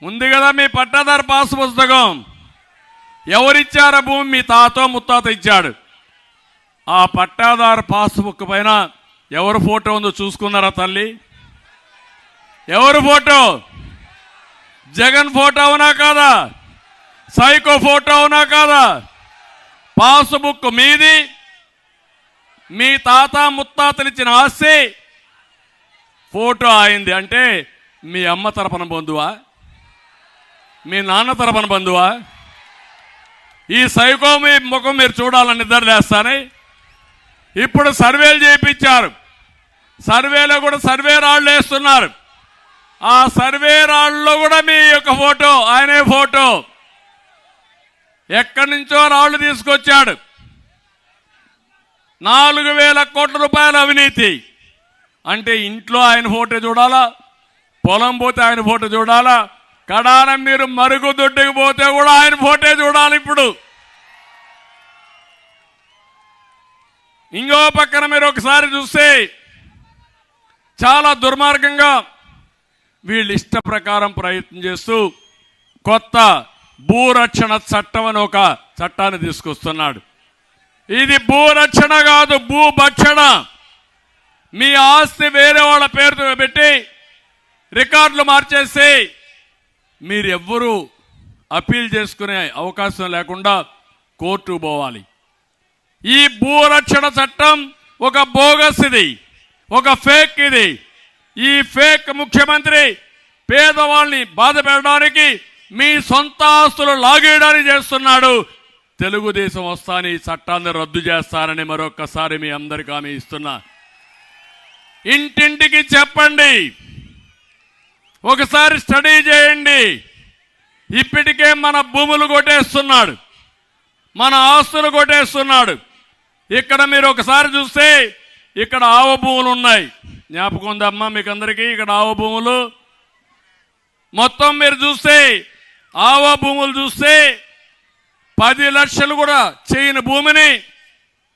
ఉంది కదా, మీ పట్టాదారు పాసు పుస్తకం ఎవరిచ్చారా? భూమి మీ తాతో ముత్తాత ఇచ్చాడు. ఆ పట్టాదారు పాస్బుక్ పైన ఎవరు ఫోటో ఉందో చూసుకున్నారా తల్లి? ఎవరు ఫోటో? జగన్ ఫోటో అవునా కాదా? సైకో ఫోటో అవునా కాదా? పాస్బుక్ మీది, మీ తాత ముత్తాతలు ఇచ్చిన ఆస్తి, ఫోటో అయింది. అంటే మీ అమ్మ తరపున బంధువా, మీ నాన్న తరపున బంధువా? ఈ సైకో మీ ముఖం మీరు చూడాలని నిద్రలేస్తానే. ఇప్పుడు సర్వేలు చేయించారు, సర్వేలో కూడా సర్వే రాళ్ళు వేస్తున్నారు. ఆ సర్వే రాళ్ళలో కూడా మీ యొక్క ఫోటో, ఆయనే ఫోటో. ఎక్కడి నుంచో రాళ్ళు తీసుకొచ్చాడు. 4,000 కోట్ల రూపాయల అవినీతి అంటే ఇంట్లో ఆయన ఫోటో చూడాలా, పొలం పోతే ఆయన ఫోటో చూడాలా, కడానం మీరు మరుగుదొడ్డుకు పోతే కూడా ఆయన ఫోటో చూడాలి. ఇప్పుడు ఇంకో పక్కన మీరు ఒకసారి చూస్తే చాలా దుర్మార్గంగా వీళ్ళు ఇష్ట ప్రకారం ప్రయత్నం చేస్తూ కొత్త భూరక్షణ చట్టం అని ఒక చట్టాన్ని తీసుకొస్తున్నాడు. ఇది భూరక్షణ కాదు, భూభక్షణ. మీ ఆస్తి వేరే వాళ్ళ పేరుతో పెట్టి రికార్డులు మార్చేసి మీరెవ్వరూ అప్పీల్ చేసుకునే అవకాశం లేకుండా కోర్టుకు పోవాలి. ఈ భూరక్షణ చట్టం ఒక బోగస్, ఇది ఒక ఫేక్. ఇది ఈ ఫేక్ ముఖ్యమంత్రి పేదవాళ్ళని బాధ పెట్టడానికి, మీ సొంత ఆస్తులు లాగేయడానికి చేస్తున్నాడు. తెలుగుదేశం వస్తాని ఈ చట్టాన్ని రద్దు చేస్తానని మరొక్కసారి మీ అందరికీ హామీ ఇస్తున్నా. ఇంటింటికి చెప్పండి, ఒకసారి స్టడీ చేయండి. ఇప్పటికే మన భూములు కొట్టేస్తున్నాడు, మన ఆస్తులు కొట్టేస్తున్నాడు. ఇక్కడ మీరు ఒకసారి చూస్తే ఇక్కడ ఆవ భూములు ఉన్నాయి, జ్ఞాపకం ఉందమ్మా మీకు అందరికీ? ఇక్కడ ఆవ భూములు మొత్తం మీరు చూస్తే, ఆవ భూములు చూస్తే 10 లక్షలు కూడా చేయని భూమిని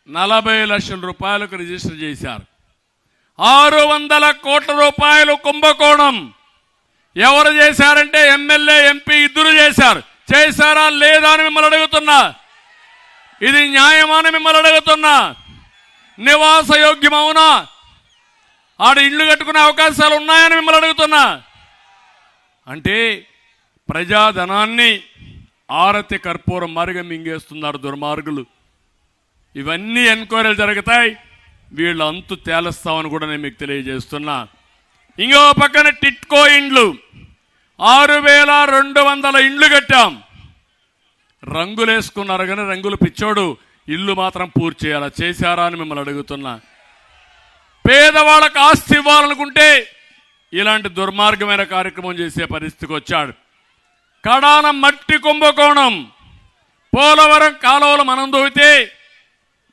40 లక్షల రూపాయలకు రిజిస్టర్ చేశారు. 600 కోట్ల రూపాయలు కుంభకోణం ఎవరు చేశారంటే ఎమ్మెల్యే, ఎంపీ ఇద్దరు చేశారు. చేశారా లేదా అని మిమ్మల్ని అడుగుతున్నా. ఇది న్యాయమని మిమ్మల్ని అడుగుతున్నా. నివాస యోగ్యమవునా? ఆడ ఇళ్ళు కట్టుకునే అవకాశాలు ఉన్నాయని మిమ్మల్ని అడుగుతున్నా. అంటే ప్రజాధనాన్ని ఆరతి కర్పూరం మరిగా మింగేస్తున్నారు దుర్మార్గులు. ఇవన్నీ ఎంక్వైరీలు జరుగుతాయి, వీళ్ళు అంతు తేలుస్తామని కూడా నేను మీకు తెలియజేస్తున్నా. ఇంకో పక్కన టిట్కో ఇండ్లు 6200 ఇండ్లు కట్టాం. రంగులు వేసుకున్నారు కానీ రంగులు పిచ్చోడు, ఇల్లు మాత్రం పూర్తి చేయాలా? చేశారా అని మిమ్మల్ని అడుగుతున్నా. పేదవాళ్ళకు ఆస్తి ఇవ్వాలనుకుంటే ఇలాంటి దుర్మార్గమైన కార్యక్రమం చేసే పరిస్థితికి వచ్చాడు. కడాన మట్టి కుంభకోణం. పోలవరం కాలువలు మనం దోవితే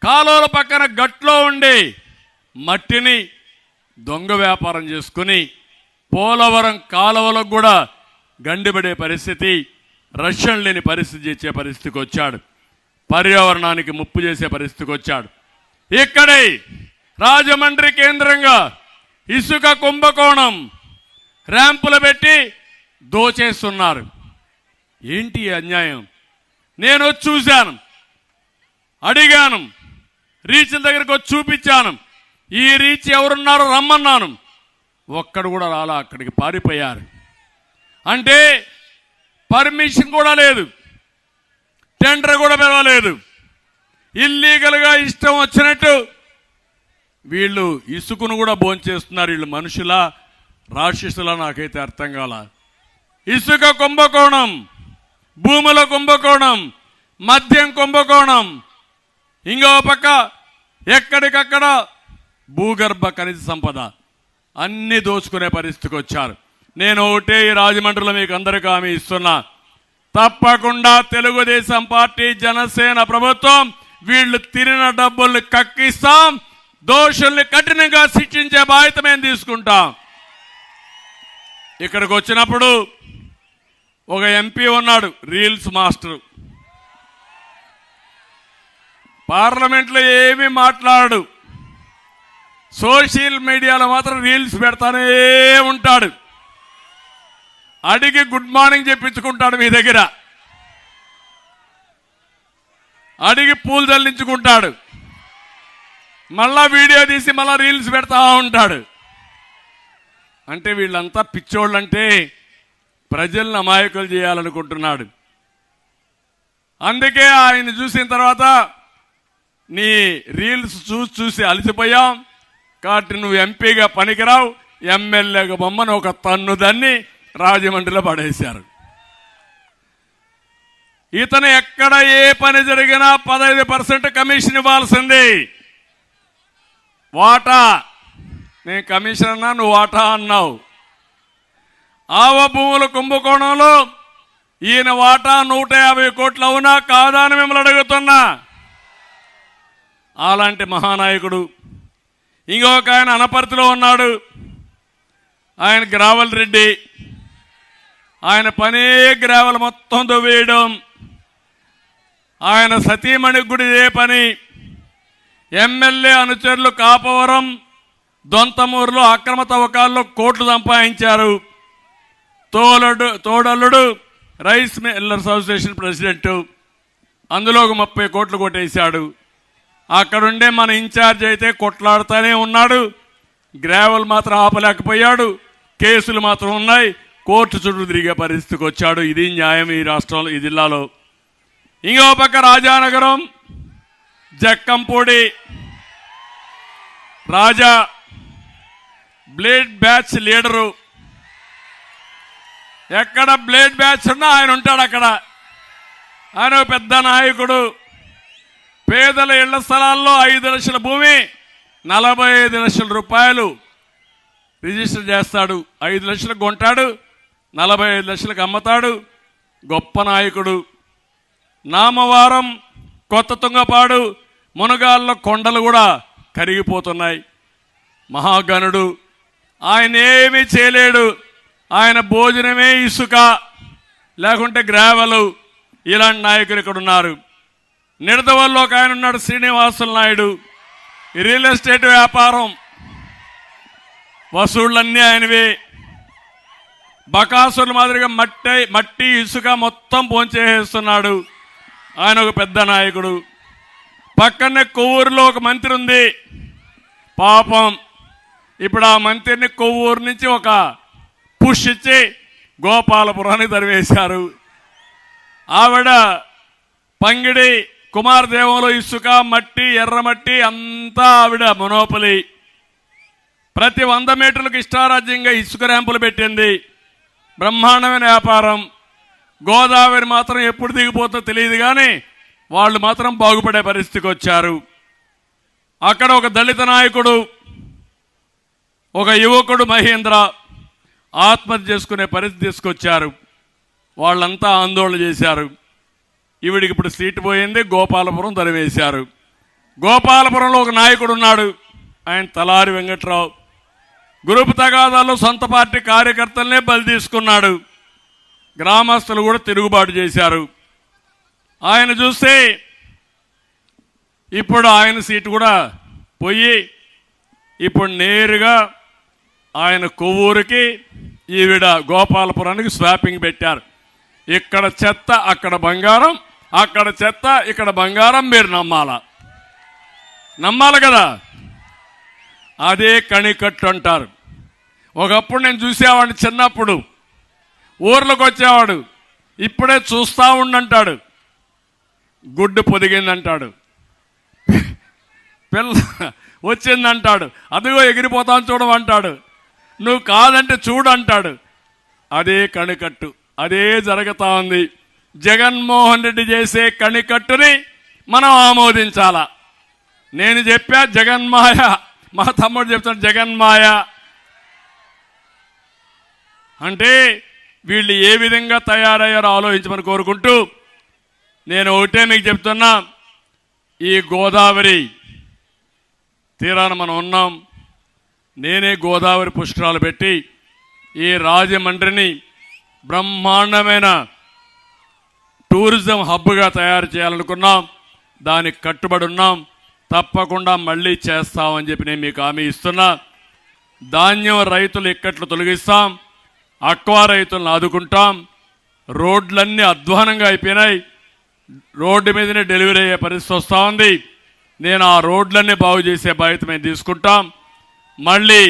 కాలువల పక్కన గట్లో ఉండే మట్టిని దొంగ వ్యాపారం చేసుకుని పోలవరం కాలువలకు కూడా గండిపడే పరిస్థితి, రక్షణ లేని పరిస్థితి చేసే పరిస్థితికి వచ్చాడు. పర్యావరణానికి ముప్పు చేసే పరిస్థితికి వచ్చాడు. ఇక్కడే రాజమండ్రి కేంద్రంగా ఇసుక కుంభకోణం, ర్యాంపులు పెట్టి దోచేస్తున్నారు. ఏంటి అన్యాయం? నేను వచ్చి చూశాను, అడిగాను, రీచ్ల దగ్గరకు వచ్చి చూపించాను. ఈ రీచ్ ఎవరున్నారో రమ్మన్నాను, ఒక్కడు కూడా రాలా, అక్కడికి పారిపోయారు. అంటే పర్మిషన్ కూడా లేదు, టెండర్ కూడా పిలవలేదు. ఇల్లీగల్గా ఇష్టం వచ్చినట్టు వీళ్ళు ఇసుకను కూడా భోంచేస్తున్నారు. వీళ్ళు మనుషులా రాక్షసులా నాకైతే అర్థం కాల. ఇసుక కుంభకోణం, భూముల కుంభకోణం, మద్యం కుంభకోణం, ఇంకో పక్క ఎక్కడికక్కడ భూగర్భ ఖనిజ సంపద అన్ని దోచుకునే పరిస్థితికి వచ్చారు. నేను ఒకటే ఈ రాజమండ్రిలో మీకు అందరికీ హామీ ఇస్తున్నా, తప్పకుండా తెలుగుదేశం పార్టీ, జనసేన ప్రభుత్వం వీళ్ళు తిరిగిన డబ్బుల్ని కక్కిస్తాం, దోషుల్ని కఠినంగా శిక్షించే బాధ్యత మేము తీసుకుంటాం. ఇక్కడికి వచ్చినప్పుడు ఒక ఎంపీ ఉన్నాడు, రీల్స్ మాస్టర్. పార్లమెంట్లో ఏమీ మాట్లాడు, సోషల్ మీడియాలో మాత్రం రీల్స్ పెడతానే ఉంటాడు. అడిగి గుడ్ మార్నింగ్ చెప్పించుకుంటాడు మీ దగ్గర, అడిగి పూలు చల్లించుకుంటాడు, మళ్ళా వీడియో తీసి మళ్ళా రీల్స్ పెడతా ఉంటాడు. అంటే వీళ్ళంతా పిచ్చోళ్ళంటే ప్రజలను అమాయకులు చేయాలనుకుంటున్నాడు. అందుకే ఆయన చూసిన తర్వాత నీ రీల్స్ చూసి అలసిపోయాం కాబట్టి నువ్వు ఎంపీగా పనికిరావు, ఎమ్మెల్యేగా బొమ్మను ఒక తన్ను దాన్ని రాజమండ్రిలో పడేశారు. ఇతను ఎక్కడ ఏ పని జరిగినా 15% కమిషన్ ఇవ్వాల్సింది. వాటా, నేను కమిషన్ అన్నా, నువ్వు వాటా అన్నావు. ఆవ భూముల కుంభకోణంలో ఈయన వాటా 150 కోట్లు అవునా కాదా అని మిమ్మల్ని అడుగుతున్నా. అలాంటి మహానాయకుడు ఇంకొక ఆయన అనపర్తిలో ఉన్నాడు, ఆయన గ్రావల్ రెడ్డి. ఆయన పనే గ్రావల్ మొత్తం దువ్వేయడం. ఆయన సతీమణికి కూడా ఇదే పని. ఎమ్మెల్యే అనుచరులు కాపవరం, దొంతమూరులో అక్రమ తవ్వకాల్లో కోట్లు సంపాదించారు. తోడల్లుడు రైస్ మిల్లర్స్ అసోసియేషన్ ప్రెసిడెంట్, అందులో ఒక 30 కోట్లు కొట్టేశాడు. అక్కడుండే మన ఇన్ఛార్జ్ అయితే కొట్లాడుతూనే ఉన్నాడు. గ్రావెల్ మాత్రం ఆపలేకపోయాడు. కేసులు మాత్రం ఉన్నాయి. కోర్టు చుట్టూ తిరిగే పరిస్థితికి వచ్చాడు. ఇది న్యాయం ఈ రాష్ట్రంలో, ఈ జిల్లాలో. ఇంకో పక్క రాజానగరం జక్కంపూడి రాజా బ్లేడ్ బ్యాచ్ లీడరు. ఎక్కడ బ్లేడ్ బ్యాచ్ ఉన్నా ఆయన ఉంటాడు అక్కడ. ఆయన ఒక పెద్ద నాయకుడు. పేదల ఇళ్ల స్థలాల్లో 5 లక్షల భూమి 45 లక్షల రూపాయలు రిజిస్టర్ చేస్తాడు. 5 లక్షలకు కొంటాడు, 45 లక్షలకు అమ్మతాడు. గొప్ప నాయకుడు. నామవారం, కొత్త తుంగపాడు, మునగాళ్ళ కొండలు కూడా కరిగిపోతున్నాయి. మహాగణుడు. ఆయన ఏమీ చేయలేడు. ఆయన భోజనమే ఇసుక, లేకుంటే గ్రావెలు. ఇలాంటి నాయకులు ఇక్కడ ఉన్నారు. నిడదవల్లో ఒక ఆయన ఉన్నాడు, శ్రీనివాసులు నాయుడు. రియల్ ఎస్టేట్ వ్యాపారం, వసూళ్ళన్నీ ఆయనవే. బకాసుల మాదిరిగా మట్టి ఇసుక మొత్తం పోంచేస్తున్నాడు. ఆయన ఒక పెద్ద నాయకుడు. పక్కనే కొవ్వూరులో ఒక మంత్రి ఉంది. పాపం ఇప్పుడు ఆ మంత్రిని కొవ్వూరు నుంచి ఒక పుష్ ఇచ్చి గోపాలపురానికి తరివేశారు. ఆవిడ పంగిడి కుమారదేవంలో ఇసుక, మట్టి, ఎర్రమట్టి అంతా ఆవిడ మొనోపలి. ప్రతి 100 మీటర్లకు ఇష్టారాజ్యంగా ఇసుక ర్యాంపులు పెట్టింది. బ్రహ్మాండమైన వ్యాపారం. గోదావరి మాత్రం ఎప్పుడు దిగిపోతుందో తెలియదు, కానీ వాళ్ళు మాత్రం బాగుపడే పరిస్థితికి వచ్చారు. అక్కడ ఒక దళిత నాయకుడు, ఒక యువకుడు మహేంద్ర ఆత్మహత్య చేసుకునే పరిస్థితి తీసుకొచ్చారు. వాళ్ళంతా ఆందోళన చేశారు. ఈవిడికి ఇప్పుడు సీటు పోయింది. గోపాలపురం తరివేశారు. గోపాలపురంలో ఒక నాయకుడు ఉన్నాడు, ఆయన తలారి వెంకట్రావు. గ్రూప్ తగాదాల్లో సొంత పార్టీ కార్యకర్తలనే బలి తీసుకున్నాడు. గ్రామస్తులు కూడా తిరుగుబాటు చేశారు. ఆయన చూస్తే ఇప్పుడు ఆయన సీటు కూడా పోయి ఇప్పుడు నేరుగా ఆయన కొవ్వూరుకి, ఈవిడ గోపాలపురానికి స్వాపింగ్ పెట్టారు. ఇక్కడ చెత్త అక్కడ బంగారం, అక్కడ చెత్త ఇక్కడ బంగారం. మీరు నమ్మాలి కదా. అదే కణికట్టు అంటారు. ఒకప్పుడు నేను చూసేవాడిని చిన్నప్పుడు. ఊర్లోకి వచ్చేవాడు, ఇప్పుడే చూస్తా ఉండంటాడు. గుడ్డు పొదిగిందంటాడు, పిల్ల వచ్చిందంటాడు, అదిగో ఎగిరిపోతాను చూడమంటాడు, నువ్వు కాదంటే చూడు అంటాడు. అదే కణికట్టు, అదే జరుగుతా ఉంది. జగన్మోహన్ రెడ్డి చేసే కణికట్టుని మనం ఆమోదించాలా. నేను చెప్పా జగన్మాయ, మా తమ్ముడు చెప్తాడు జగన్మాయ అంటే వీళ్ళు ఏ విధంగా తయారయ్యారో ఆలోచించమని కోరుకుంటూ నేను ఒకటే మీకు చెప్తున్నా. ఈ గోదావరి తీరాన మనం ఉన్నాం. నేనే గోదావరి పుష్కరాలు పెట్టి ఈ రాజమండ్రిని బ్రహ్మాండమైన టూరిజం హబ్గా తయారు చేయాలనుకున్నాం. దానికి కట్టుబడి ఉన్నాం. తప్పకుండా మళ్ళీ చేస్తామని చెప్పి నేను మీకు హామీ ఇస్తున్నా. ధాన్యం రైతులు ఇక్కట్లు తొలగిస్తాం, అక్వా రైతులను ఆదుకుంటాం. రోడ్లన్నీ అధ్వానంగా అయిపోయినాయి. రోడ్డు మీదనే డెలివరీ అయ్యే పరిస్థితి వస్తూ ఉంది. నేను ఆ రోడ్లన్నీ బాగు చేసే బాధ్యత మేము తీసుకుంటాం. మళ్ళీ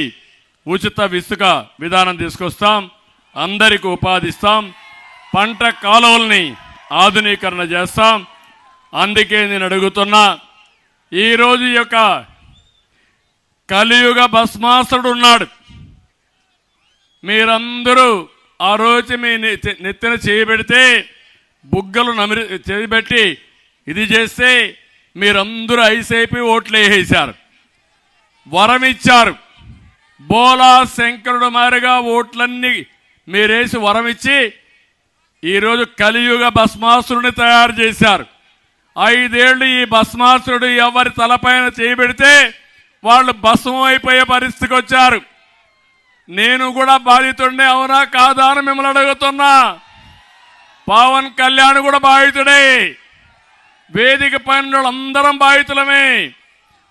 ఉచిత ఇసుక విధానం తీసుకొస్తాం. అందరికీ ఉపాధి ఇస్తాం. పంట కాలువల్ని ఆధునీకరణ చేస్తాం. అందుకే నేను అడుగుతున్నా, ఈరోజు యొక్క కలియుగ భస్మాసుడు ఉన్నాడు. మీరందరూ ఆ రోజు మీ నెత్తిన చేయబెడితే, బుగ్గలు చేయబెట్టి ఇది చేస్తే మీరందరూ ఐసైపి ఓట్లు వేసేశారు, వరమిచ్చారు. బోలా శంకరుడు మారిగా ఓట్లన్నీ మీరేసి వరమిచ్చి ఈరోజు కలియుగ భస్మాసురుని తయారు చేశారు. 5 ఏళ్ళు ఈ భస్మాసురుడు ఎవరి తలపైన చేయబెడితే వాళ్ళు భస్మం అయిపోయే పరిస్థితికి వచ్చారు. నేను కూడా బాధితుడినే, అవునా కాదా అని మిమ్మల్ని అడుగుతున్నా. పవన్ కళ్యాణ్ కూడా బాధితుడే. వేదిక పైన అందరం బాధితులమే.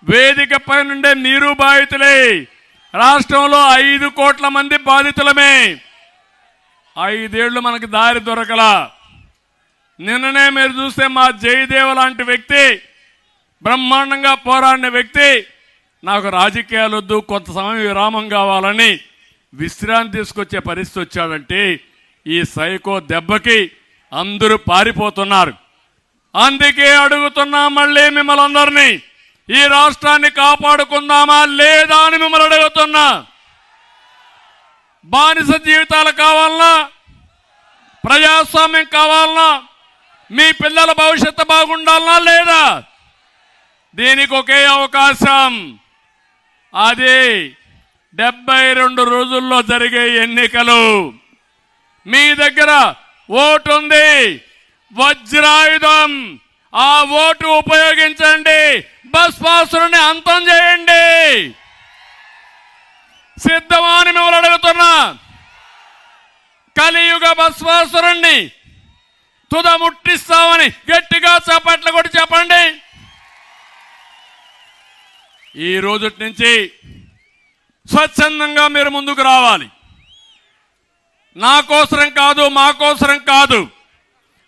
వేదిక పైనుండే మీరు బాధితులే. రాష్ట్రంలో 5 కోట్ల మంది బాధితులమే. 5 ఏళ్లు మనకి దారి దొరకలా. నిన్ననే మీరు చూస్తే మా జయదేవ లాంటి వ్యక్తి, బ్రహ్మాండంగా పోరాడిన వ్యక్తి, నాకు రాజకీయాలు వద్దు, కొంత సమయం విరామం కావాలని విశ్రాంతి తీసుకొచ్చే పరిస్థితి వచ్చాడంటే ఈ సైకో దెబ్బకి అందరూ పారిపోతున్నారు. అందుకే అడుగుతున్నా మళ్ళీ మిమ్మల్ని అందరినీ, ఈ రాష్ట్రాన్ని కాపాడుకుందామా లేదా అని మిమ్మల్ని అడుగుతున్నా. బానిస జీవితాలు కావాలన్నా, ప్రజాస్వామ్యం కావాలన్నా, మీ పిల్లల భవిష్యత్తు బాగుండాలన్నా లేదా? దీనికి ఒకే అవకాశం, అది 72 రోజుల్లో జరిగే ఎన్నికలు. మీ దగ్గర ఓటు ఉంది, వజ్రాయుధం. ఆ ఓటు ఉపయోగించండి, భస్మాసురుని అంతం చేయండి. సిద్ధమా అని మిమ్మల్ని అడుగుతున్నా. కలియుగ భస్మాసురుణ్ణి తుదముట్టిస్తామని గట్టిగా చప్పట్లు కొట్టి చెప్పండి. ఈ రోజు నుంచి స్వచ్ఛందంగా మీరు ముందుకు రావాలి. నా కోసరం కాదు, మా కోసరం కాదు,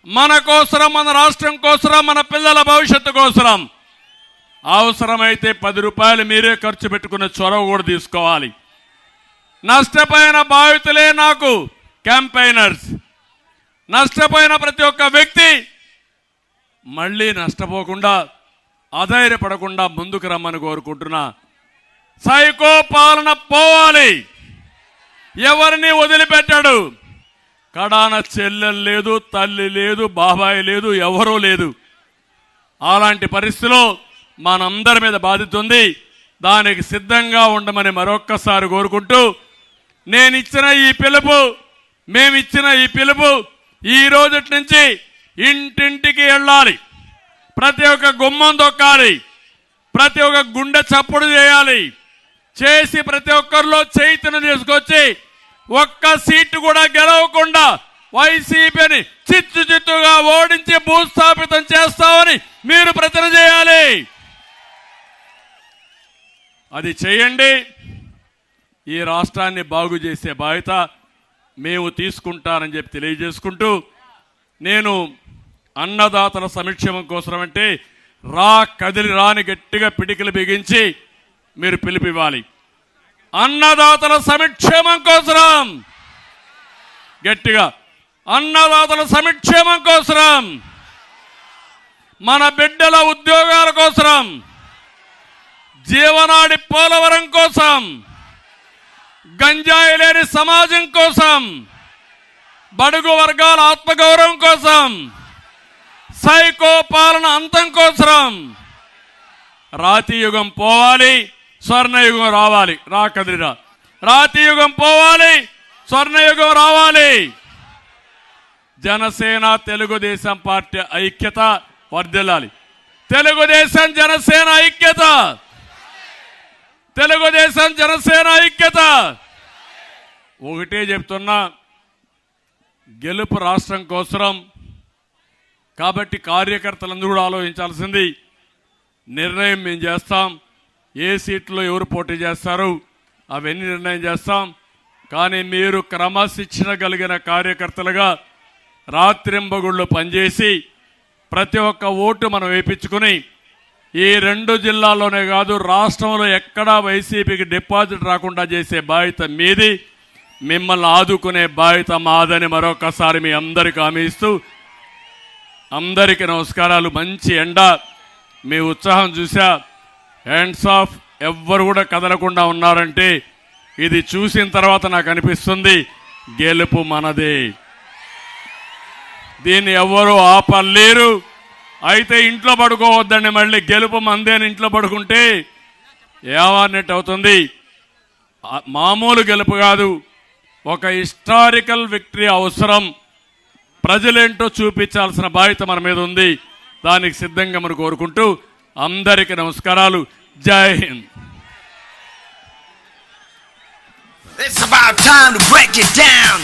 మన కోసరం, మన రాష్ట్రం కోసరం, మన పిల్లల భవిష్యత్తు కోసరం. అవసరమైతే 10 రూపాయలు మీరే ఖర్చు పెట్టుకున్న చొరవ కూడా తీసుకోవాలి. నష్టపోయిన బాధితులే నాకు క్యాంపెయినర్స్. నష్టపోయిన ప్రతి ఒక్క వ్యక్తి మళ్ళీ నష్టపోకుండా, అధైర్యపడకుండా ముందుకు రమ్మని కోరుకుంటున్నా. సైకో పాలన పోవాలి. ఎవరిని వదిలిపెట్టాడు. కడాన చెల్లెలు లేదు, తల్లి లేదు, బాబాయ్ లేదు, ఎవరూ లేదు. అలాంటి పరిస్థితిలో మనందరి మీద బాధ్యత ఉంది. దానికి సిద్ధంగా ఉండమని మరొక్కసారి కోరుకుంటూ, నేనిచ్చిన ఈ పిలుపు, మేమిచ్చిన ఈ పిలుపు ఈ రోజు నుంచి ఇంటింటికి వెళ్ళాలి. ప్రతి ఒక్క గుమ్మం తొక్కాలి, ప్రతి ఒక్క గుండె చప్పుడు చేయాలి. చేసి ప్రతి ఒక్కరిలో చైతన్యం తీసుకొచ్చి ఒక్క సీటు కూడా గెలవకుండా వైసీపీని చిత్తుగా ఓడించి భూస్థాపితం చేస్తామని మీరు ప్రతిన చేయాలి. అది చేయండి. ఈ రాష్ట్రాన్ని బాగు చేసే బాధ్యత మేము తీసుకుంటానని చెప్పి తెలియజేసుకుంటూ, నేను అన్నదాతల సంక్షేమం కోసం అంటే కదిలి రాని గట్టిగా పిడికిలు బిగించి మీరు పిలిపివ్వాలి. అన్నదాతల సంక్షేమం కోసం గట్టిగా, అన్నదాతల సంక్షేమం కోసం, మన బిడ్డల ఉద్యోగాల కోసం, జీవనాడి పోలవరం కోసం, గంజాయి లేని సమాజం కోసం, బడుగు వర్గాల ఆత్మగౌరవం కోసం, సైకో పాలన అంతం కోసం రాతి యుగం పోవాలి, స్వర్ణయుగం రావాలి. కదిరిరా, రాతి యుగం పోవాలి, స్వర్ణయుగం రావాలి. జనసేన తెలుగుదేశం పార్టీ ఐక్యత వర్ధిల్లాలి. తెలుగుదేశం జనసేన ఐక్యత, తెలుగుదేశం జనసేన ఐక్యత. ఒకటే చెప్తున్నా, గెలుపు రాష్ట్రం కోసరం కాబట్టి కార్యకర్తలందరూ కూడా ఆలోచించాల్సింది. నిర్ణయం మేము చేస్తాం, ఏ సీట్లో ఎవరు పోటీ చేస్తారు అవన్నీ నిర్ణయం చేస్తాం. కానీ మీరు క్రమశిక్షణ కలిగిన కార్యకర్తలుగా రాత్రింబగుళ్ళు పనిచేసి ప్రతి ఒక్క ఓటు మనం వేయించుకుని ఈ 2 జిల్లాల్లోనే కాదు రాష్ట్రంలో ఎక్కడా వైసీపీకి డిపాజిట్ రాకుండా చేసే బాధ్యత మీది. మిమ్మల్ని ఆదుకునే బాధ్యత మాదని మరొకసారి మీ అందరికీ హామీ ఇస్తూ, అందరికీ నమస్కారాలు. మంచి ఎండ, మీ ఉత్సాహం చూసా. హ్యాండ్స్ ఆఫ్, ఎవ్వరు కూడా కదలకుండా ఉన్నారంటే ఇది చూసిన తర్వాత నాకు అనిపిస్తుంది గెలుపు మనదే. దీన్ని ఎవ్వరూ ఆపలేరు. అయితే ఇంట్లో పడుకోవద్దండి, మళ్ళీ గెలుపు మందే అని ఇంట్లో పడుకుంటే ఏమన్నట్టు అవుతుంది. మామూలు గెలుపు కాదు, ఒక హిస్టారికల్ విక్టరీ అవసరం. ప్రజలేంటో చూపించాల్సిన బాధ్యత మన మీద ఉంది. దానికి సిద్ధంగా మనం కోరుకుంటూ అందరికీ నమస్కారాలు. జై Hind. It's about time to break it down.